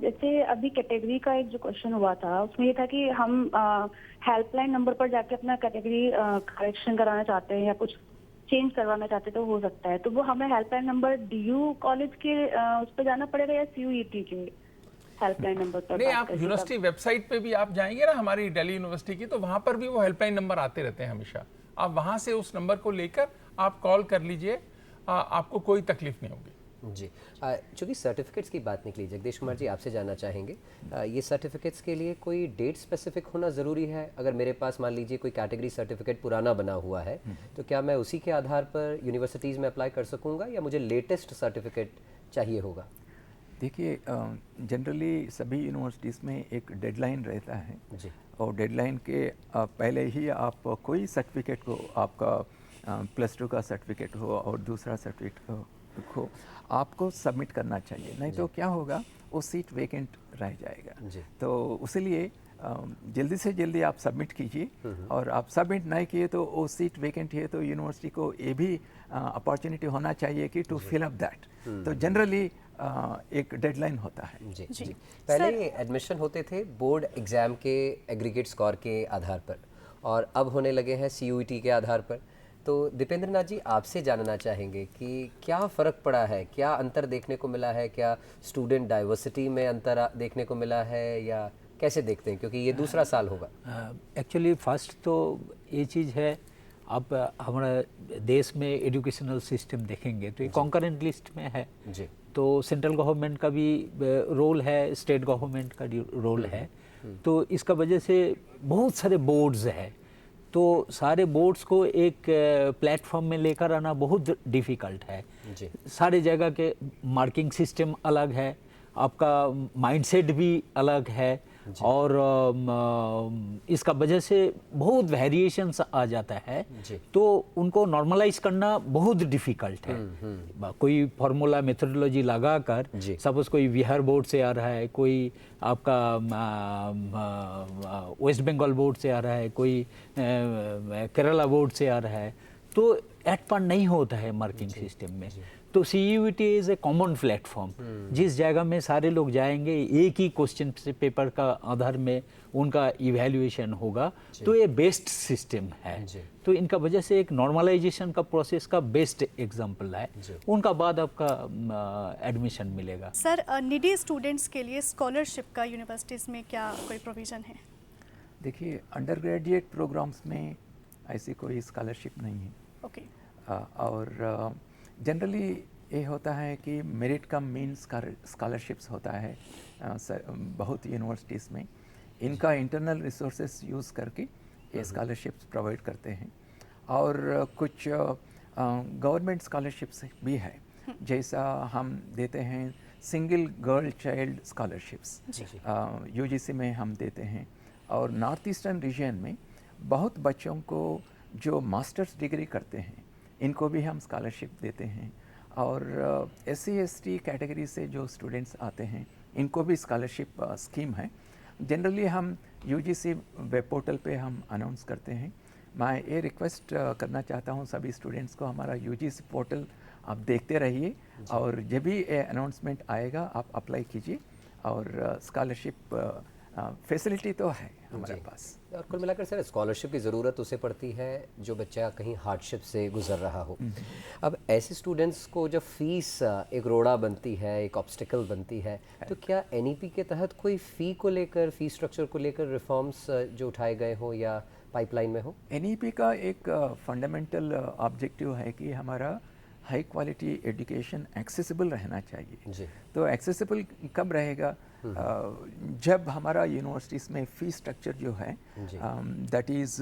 जैसे अभी कैटेगरी का एक जो क्वेश्चन हुआ था उसमें ये था कि हम हेल्पलाइन नंबर पर जाके अपना कैटेगरी करेक्शन कराना चाहते हैं या कुछ चेंज करवाना चाहते तो हो सकता है, तो वो हमें हेल्पलाइन नंबर DU कॉलेज के उस पर जाना पड़ेगा या CUET के? हेल्पलाइन नंबर पर नहीं, बात आप करके यूनिवर्सिटी वेबसाइट पे भी आप जाएंगे ना हमारी दिल्ली यूनिवर्सिटी की, तो वहाँ पर भी वो हेल्पलाइन नंबर आते रहते हैं हमेशा। आप वहाँ से उस नंबर को लेकर आप कॉल कर लीजिए, आपको कोई तकलीफ नहीं होगी। जी, चूँकि सर्टिफिकेट्स की बात निकली, जगदीश कुमार जी आपसे जानना चाहेंगे, ये सर्टिफिकेट्स के लिए कोई डेट स्पेसिफिक होना ज़रूरी है? अगर मेरे पास मान लीजिए कोई कैटेगरी सर्टिफिकेट पुराना बना हुआ है, तो क्या मैं उसी के आधार पर यूनिवर्सिटीज़ में अप्लाई कर सकूँगा या मुझे लेटेस्ट सर्टिफिकेट चाहिए होगा? देखिए, जनरली सभी यूनिवर्सिटीज़ में एक डेडलाइन रहता है जी, और डेडलाइन के पहले ही आप कोई सर्टिफिकेट को, आपका +2 का सर्टिफिकेट हो और दूसरा सर्टिफिकेट हो, आपको सबमिट करना चाहिए, नहीं तो क्या होगा, वो सीट वेकेंट रह जाएगा। तो उसीलिए जल्दी से जल्दी आप सबमिट कीजिए, और आप सबमिट नहीं किए तो वो सीट वेकेंट है, तो यूनिवर्सिटी को ये भी अपॉर्चुनिटी होना चाहिए कि टू फिल अप दैट। तो जनरली एक डेडलाइन होता है। जी, जी। पहले एडमिशन होते थे बोर्ड एग्ज़ाम के एग्रीगेट स्कोर के आधार पर, और अब होने लगे हैं CUET के आधार पर। तो दीपेंद्र नाथ जी, आपसे जानना चाहेंगे कि क्या फ़र्क पड़ा है, क्या अंतर देखने को मिला है, क्या स्टूडेंट डाइवर्सिटी में अंतर देखने को मिला है, या कैसे देखते हैं, क्योंकि ये दूसरा साल होगा? एक्चुअली फर्स्ट तो ये चीज़ है, आप हमारा देश में एजुकेशनल सिस्टम देखेंगे तो ये कॉन्करेंट लिस्ट में है जी, तो सेंट्रल गवर्नमेंट का भी रोल है, स्टेट गवर्नमेंट का रोल है, तो इसका वजह से बहुत सारे बोर्ड्स हैं, तो सारे बोर्ड्स को एक प्लेटफॉर्म में लेकर आना बहुत डिफ़िकल्ट है जी। सारे जगह के मार्किंग सिस्टम अलग है, आपका माइंडसेट भी अलग है, और इसका वजह से बहुत वेरिएशंस आ जाता है, तो उनको नॉर्मलाइज करना बहुत डिफ़िकल्ट है। कोई फार्मूला मेथोडोलॉजी लगाकर, सपोज कोई बिहार बोर्ड से आ रहा है, कोई आपका वेस्ट बंगाल बोर्ड से आ रहा है, कोई केरला बोर्ड से आ रहा है, तो एट पर नहीं होता है मार्किंग सिस्टम में। तो CUET is a common platform, जिस जगह में सारे लोग जाएंगे, एक ही क्वेश्चन पेपर का आधार में उनका इवैल्यूएशन होगा, तो ये बेस्ट सिस्टम है। तो इनका वजह से एक नॉर्मलाइजेशन का प्रोसेस का बेस्ट एग्जांपल है, उनका बाद आपका एडमिशन मिलेगा। सर, नीडी स्टूडेंट्स के लिए स्कॉलरशिप का यूनिवर्सिटीज़ में क्या कोई प्रोविज़न है? देखिए, अंडर ग्रेजुएट प्रोग्राम्स में ऐसी कोई स्कॉलरशिप नहीं है। ओके। और जनरली ये होता है कि मेरिट कम मीन स्कॉलरशिप्स होता है बहुत यूनिवर्सिटीज़ में, इनका इंटरनल रिसोर्सेस यूज़ करके ये स्कॉलरशिप्स प्रोवाइड करते हैं, और कुछ गवर्नमेंट स्कॉलरशिप्स भी है, जैसा हम देते हैं single girl child scholarships, UGC में हम देते हैं, और नॉर्थ ईस्टर्न रीजन में बहुत बच्चों को जो मास्टर्स डिग्री करते हैं, इनको भी हम स्कॉलरशिप देते हैं, और SC/ST कैटेगरी से जो स्टूडेंट्स आते हैं, इनको भी स्कॉलरशिप स्कीम है। जनरली हम UGC वेब पोर्टल पे हम अनाउंस करते हैं। मैं ये रिक्वेस्ट करना चाहता हूँ सभी स्टूडेंट्स को, हमारा UGC पोर्टल आप देखते रहिए, और जब भी ये अनाउंसमेंट आएगा आप अप्लाई कीजिए, और स्कॉलरशिप फैसिलिटी तो है हमारे पास। और कुल मिलाकर सर, स्कॉलरशिप की ज़रूरत उसे पड़ती है जो बच्चा कहीं हार्डशिप से गुजर रहा हो। अब ऐसे स्टूडेंट्स को जब फीस एक रोड़ा बनती है, एक ऑब्स्टिकल बनती है, तो क्या NEP के तहत कोई फ़ी को लेकर, फ़ी स्ट्रक्चर को लेकर रिफॉर्म्स जो उठाए गए हों या पाइपलाइन में हो? NEP का एक फंडामेंटल ऑब्जेक्टिव है कि हमारा हाई क्वालिटी एजुकेशन एक्सेसिबल रहना चाहिए जी। तो एक्सेसिबल कब रहेगा? जब हमारा यूनिवर्सिटीज़ में फ़ी स्ट्रक्चर जो है that is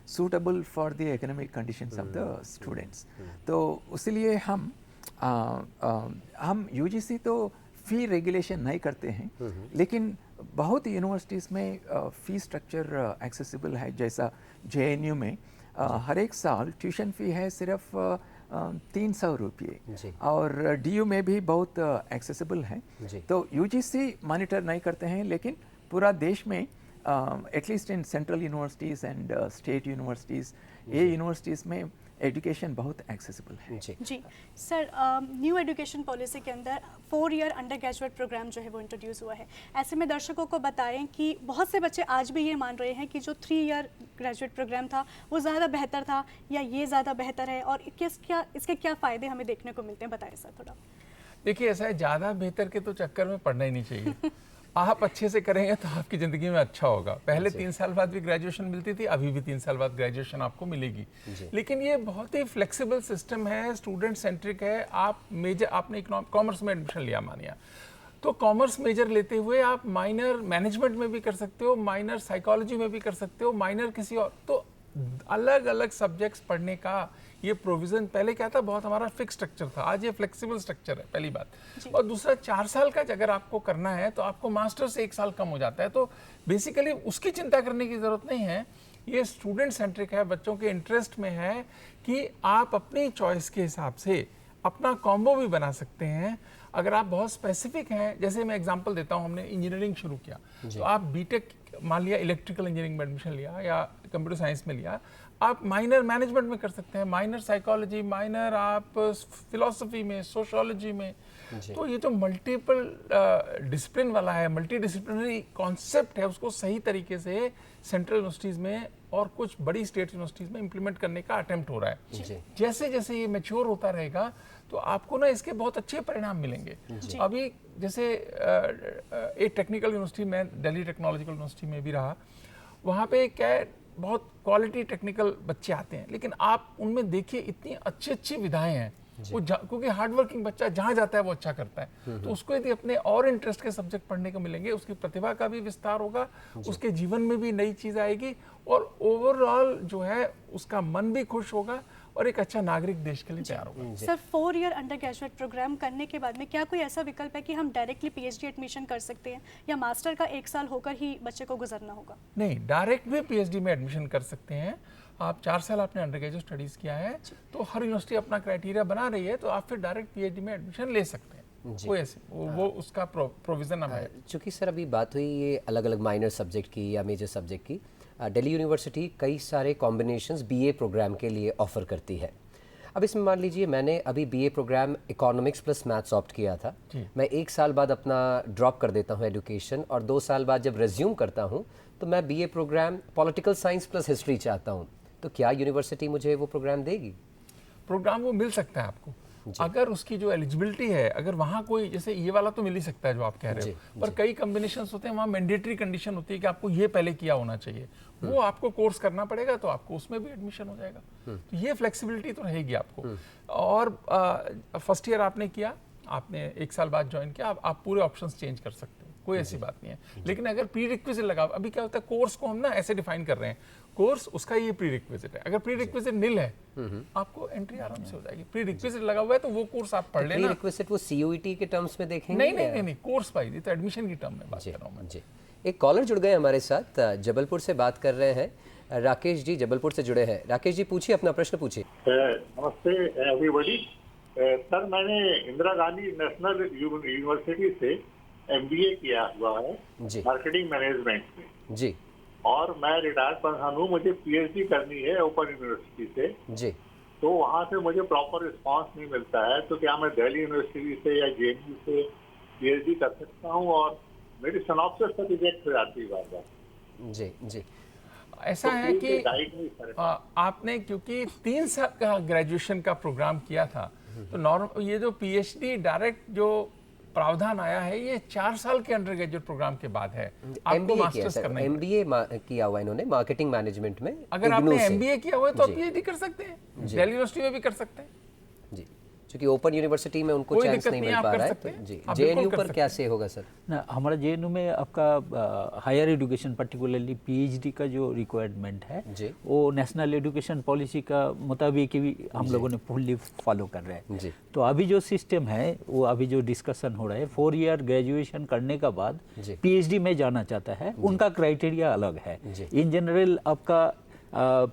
suitable for the academic conditions of the students. तो इसलिए हम UGC तो फ़ी रेगुलेशन नहीं करते हैं, लेकिन बहुत यूनिवर्सिटीज़ में फ़ी स्ट्रक्चर एक्सेसिबल है। जैसा JNU में हर एक साल ट्यूशन फ़ी है सिर्फ 300 रुपये, और DU में भी बहुत एक्सेसिबल है। तो UGC मॉनिटर नहीं करते हैं, लेकिन पूरा देश में at least in central universities and state universities, ये यूनिवर्सिटीज़ में एजुकेशन बहुत एक्सेसिबल है। जी सर, न्यू एजुकेशन पॉलिसी के अंदर 4 ईयर अंडर ग्रेजुएट प्रोग्राम जो है वो इंट्रोड्यूस हुआ है। ऐसे में दर्शकों को बताएं कि बहुत से बच्चे आज भी ये मान रहे हैं कि जो 3 ईयर ग्रेजुएट प्रोग्राम था वो ज़्यादा बेहतर था, या ये ज़्यादा बेहतर है, और इसके क्या फ़ायदे हमें देखने को मिलते हैं, बताएं सर थोड़ा। देखिए, ऐसा है, ज़्यादा बेहतर के तो चक्कर में पड़ना ही नहीं चाहिए। आप अच्छे से करेंगे तो आपकी ज़िंदगी में अच्छा होगा। पहले 3 साल बाद भी ग्रेजुएशन मिलती थी, अभी भी 3 साल बाद ग्रेजुएशन आपको मिलेगी। लेकिन ये बहुत ही फ्लेक्सिबल सिस्टम है, स्टूडेंट सेंट्रिक है। आपने कॉमर्स में एडमिशन लिया मानिया, तो कॉमर्स मेजर लेते हुए आप माइनर मैनेजमेंट में भी कर सकते हो, माइनर साइकोलॉजी में भी कर सकते हो, माइनर किसी और, तो अलग अलग सब्जेक्ट्स पढ़ने का ये प्रोविज़न पहले क्या था, बहुत हमारा फिक्स स्ट्रक्चर था, आज ये फ्लेक्सिबल स्ट्रक्चर है, पहली बात। और दूसरा 4 साल का अगर आपको करना है तो आपको मास्टर से 1 साल कम हो जाता है, तो बेसिकली उसकी चिंता करने की ज़रूरत नहीं है। ये स्टूडेंट सेंट्रिक है, बच्चों के इंटरेस्ट में है कि आप अपनी चॉइस के हिसाब से अपना कॉम्बो भी बना सकते हैं। अगर आप बहुत स्पेसिफिक हैं, जैसे मैं एग्जांपल देता हूं, हमने इंजीनियरिंग शुरू किया, तो आप बीटेक मान लिया इलेक्ट्रिकल इंजीनियरिंग में एडमिशन लिया या कंप्यूटर साइंस में लिया, आप माइनर मैनेजमेंट में कर सकते हैं, माइनर साइकोलॉजी, माइनर आप फिलॉसफी में, सोशियोलॉजी में। तो ये जो मल्टीपल डिसिप्लिन वाला है, मल्टी डिसिप्लिनरी कॉन्सेप्ट है, उसको सही तरीके से सेंट्रल यूनिवर्सिटीज़ में और कुछ बड़ी स्टेट यूनिवर्सिटीज़ में इम्प्लीमेंट करने का अटेम्प्ट हो रहा है। जैसे जैसे ये मैच्योर होता रहेगा तो आपको ना इसके बहुत अच्छे परिणाम मिलेंगे। अभी जैसे एक टेक्निकल यूनिवर्सिटी में, दिल्ली टेक्नोलॉजिकल यूनिवर्सिटी में भी रहा, वहाँ पे क्या है, बहुत क्वालिटी टेक्निकल बच्चे आते हैं, लेकिन आप उनमें देखिए इतनी अच्छी अच्छी विधाएं हैं, वो क्योंकि हार्ड वर्किंग बच्चा जहाँ जाता है वो अच्छा करता है, तो उसको यदि अपने और इंटरेस्ट के सब्जेक्ट पढ़ने को मिलेंगे, उसकी प्रतिभा का भी विस्तार होगा, उसके जीवन में भी नई चीज़ आएगी और ओवरऑल जो है उसका मन भी खुश होगा और एक अच्छा नागरिक देश के लिए तैयार होगा। Sir, 4 year undergraduate program करने के बाद में क्या कोई ऐसा विकल्प है कि हम डायरेक्टली पीएचडी एडमिशन कर सकते हैं, या मास्टर का 1 साल होकर ही बच्चे को गुजरना होगा? नहीं, डायरेक्ट भी पीएचडी में एडमिशन कर सकते हैं। आप 4 साल आपने अंडर ग्रेजुएट स्टडीज़ किया है, तो हर यूनिवर्सिटी अपना क्राइटेरिया बना रही है, तो आप फिर डायरेक्ट पीएचडी में एडमिशन ले सकते हैं। कोई ऐसे वो उसका प्रोविज़न है। चूँकि सर अभी बात हुई ये अलग अलग माइनर सब्जेक्ट की या मेजर सब्जेक्ट की, दिल्ली यूनिवर्सिटी कई सारे कॉम्बिनेशंस बीए प्रोग्राम के लिए ऑफ़र करती है। अब इसमें मान लीजिए मैंने अभी BA program economics plus maths opt किया था, मैं 1 साल बाद अपना ड्रॉप कर देता हूँ एजुकेशन, और 2 साल बाद जब रिज्यूम करता हूँ तो मैं BA program political science plus history चाहता हूँ, तो क्या यूनिवर्सिटी मुझे वो प्रोग्राम देगी? प्रोग्राम वो मिल सकता है आपको, अगर उसकी जो एलिजिबिलिटी है, अगर वहाँ कोई, जैसे ये वाला तो मिल ही सकता है जो आप कह रहे हो, पर कई कॉम्बिनेशंस होते हैं, वहाँ मैंडेटरी कंडीशन होती है कि आपको ये पहले किया होना चाहिए, वो आपको कोर्स करना पड़ेगा, तो आपको उसमें भी एडमिशन हो जाएगा। तो ये फ्लेक्सिबिलिटी तो रहेगी आपको। और फर्स्ट ईयर आपने किया, आपने 1 साल बाद ज्वाइन किया, आप पूरे ऑप्शंस चेंज कर सकते हैं, कोई ऐसी बात नहीं है। लेकिन अगर प्री रिक्विजिट लगा, अभी क्या होता है, कोर्स को हम ना ऐसे डिफाइन कर रहे हैं, कोर्स उसका ये प्री रिक्विजिट है, अगर प्री रिक्विजिट निल है आपको एंट्री आराम से हो जाएगी। प्री रिक्विजिट लगा हुआ है तो वो कोर्स आप पढ़ लेना। प्री रिक्विजिट वो सीयूईटी के टर्म्स में देखेंगे? नहीं, कोर्स वाइज, तो एडमिशन की टर्म में बात कर रहा हूं मैं। जी, एक कॉलर जुड़ गए हमारे साथ, जबलपुर से बात कर रहे हैं, राकेश जी जबलपुर से जुड़े हैं। राकेश जी पूछिए, अपना प्रश्न पूछिए। नमस्ते एवरीबॉडी। सर, मैंने इंदिरा गांधी नेशनल यूनिवर्सिटी से एमबीए किया हुआ है मार्केटिंग मैनेजमेंट में जी, और मैं रिटायर्ड पर्सन हूँ, मुझे पीएचडी करनी है ओपन यूनिवर्सिटी से जी, तो वहाँ से मुझे प्रॉपर रिस्पांस नहीं मिलता है, तो क्या मैं दिल्ली यूनिवर्सिटी से या जेएनयू से पीएचडी कर सकता हूँ? और मेरी सिनॉप्सिस तो रिजेक्ट हो जाती है बार बार। जी जी, ऐसा तो है कि आपने क्योंकि 3 साल का ग्रेजुएशन का प्रोग्राम किया था, तो नॉर्मल ये जो पीएचडी डायरेक्ट जो प्रावधान आया है ये 4 साल के अंडर ग्रेजुएट प्रोग्राम के बाद है। आपको मास्टर्स करना है। एमबीए किया हुआ इन्होंने मार्केटिंग मैनेजमेंट में। अगर आपने एमबीए किया हुआ है तो आप पीएचडी कर सकते हैं, दिल्ली यूनिवर्सिटी में भी कर सकते हैं जी, क्योंकि ओपन यूनिवर्सिटी में उनको चांस नहीं मिल पा रहा है। जी, जेएनयू पर कैसे होगा सर? ना, हमारा जेएनयू में आपका हायर एजुकेशन पर्टिकुलरली पीएचडी का जो रिक्वायरमेंट है वो नेशनल एजुकेशन पॉलिसी का मुताबिक भी हम लोगों ने फुल्ली फॉलो कर रहे हैं। तो अभी जो सिस्टम है वो अभी जो डिस्कशन हो रहा है, 4 ईयर ग्रेजुएशन करने का बाद पीएचडी में जाना चाहता है, उनका क्राइटेरिया अलग है। इन जनरल आपका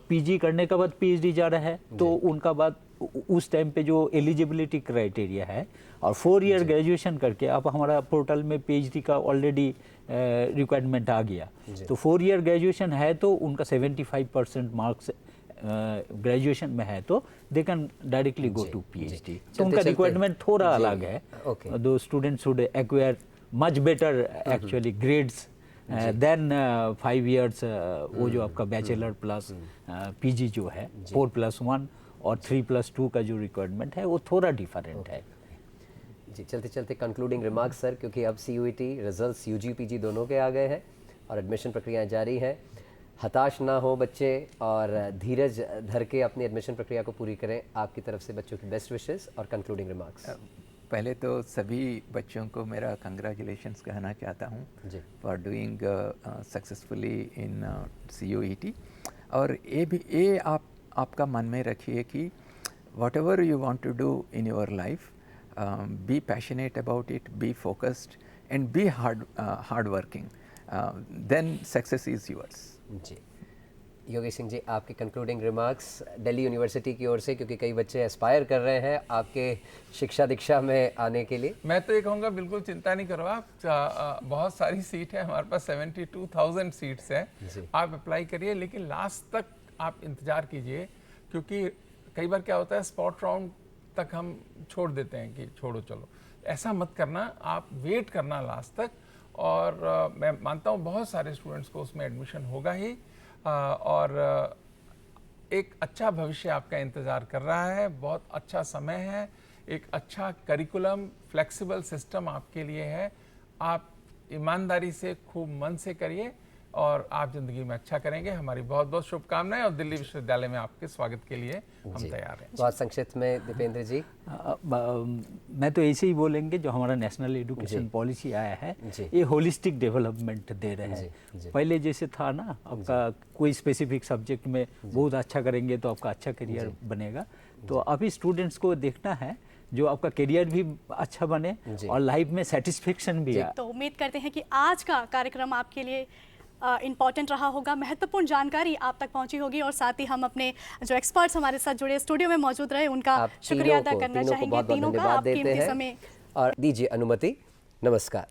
पीजी करने के बाद पीएचडी जा रहा है तो उनका बाद उस टाइम पे जो एलिजिबिलिटी क्राइटेरिया है, और 4 ईयर ग्रेजुएशन करके आप हमारा पोर्टल में पीएचडी का ऑलरेडी रिक्वायरमेंट आ गया, तो 4 ईयर ग्रेजुएशन है तो उनका 75% मार्क्स ग्रेजुएशन में है तो they can directly go to PhD. तो उनका रिक्वायरमेंट थोड़ा अलग है। दो students should acquire much better actually grades than 5 years वो जो आपका बैचलर प्लस पीजी जो है 4+1 और 3+2 का जो रिक्वायरमेंट है वो थोड़ा डिफरेंट है। जी, चलते चलते कंक्लूडिंग रिमार्क्स सर, क्योंकि अब CUET रिजल्ट्स UG PG दोनों के आ गए हैं और एडमिशन प्रक्रिया जारी है। हताश ना हो बच्चे और धीरज धर के अपनी एडमिशन प्रक्रिया को पूरी करें। आपकी तरफ से बच्चों की बेस्ट विशेस और कंक्लूडिंग रिमार्क्स। पहले तो सभी बच्चों को मेरा कंग्रेचुलेशंस कहना चाहता हूँ for doing successfully in CUET। और ये आपका मन में रखिए कि whatever you want to do in your life, be passionate about it, be focused and be hard working, then success is yours. जी, योगेश सिंह जी, आपके कंक्लूडिंग रिमार्क्स दिल्ली यूनिवर्सिटी की ओर से, क्योंकि कई बच्चे एस्पायर कर रहे हैं आपके शिक्षा दीक्षा में आने के लिए। मैं तो ये कहूँगा बिल्कुल चिंता नहीं करो आप, बहुत सारी सीट है हमारे पास, 72,000 सीट्स है, आप अप्लाई करिए, लेकिन लास्ट तक आप इंतज़ार कीजिए, क्योंकि कई बार क्या होता है स्पॉट राउंड तक हम छोड़ देते हैं कि छोड़ो चलो, ऐसा मत करना, आप वेट करना लास्ट तक। और मैं मानता हूँ बहुत सारे स्टूडेंट्स को उसमें एडमिशन होगा ही, और एक अच्छा भविष्य आपका इंतज़ार कर रहा है, बहुत अच्छा समय है, एक अच्छा करिकुलम फ्लेक्सिबल सिस्टम आपके लिए है। आप ईमानदारी से खूब मन से करिए और आप ज़िंदगी में अच्छा करेंगे। हमारी बहुत बहुत शुभकामनाएं और दिल्ली विश्वविद्यालय में आपके स्वागत के लिए हम तैयार हैं। बहुत संक्षिप्त में दीपेंद्र जी। मैं तो ऐसे ही बोलेंगे, जो हमारा नेशनल एजुकेशन पॉलिसी आया है ये होलिस्टिक डेवलपमेंट दे रहे हैं। पहले जैसे था ना, आपका कोई स्पेसिफिक सब्जेक्ट में बहुत अच्छा करेंगे तो आपका अच्छा करियर बनेगा, तो अभी स्टूडेंट्स को देखना है जो आपका करियर भी अच्छा बने और लाइफ में सेटिस्फेक्शन भी आए। तो उम्मीद करते हैं कि आज का कार्यक्रम आपके लिए इम्पॉर्टेंट रहा होगा, महत्वपूर्ण जानकारी आप तक पहुंची होगी, और साथ ही हम अपने जो एक्सपर्ट्स हमारे साथ जुड़े स्टूडियो में मौजूद रहे उनका शुक्रिया अदा करना चाहेंगे। तीनों का आप कीमती समय और दीजिए अनुमति। नमस्कार।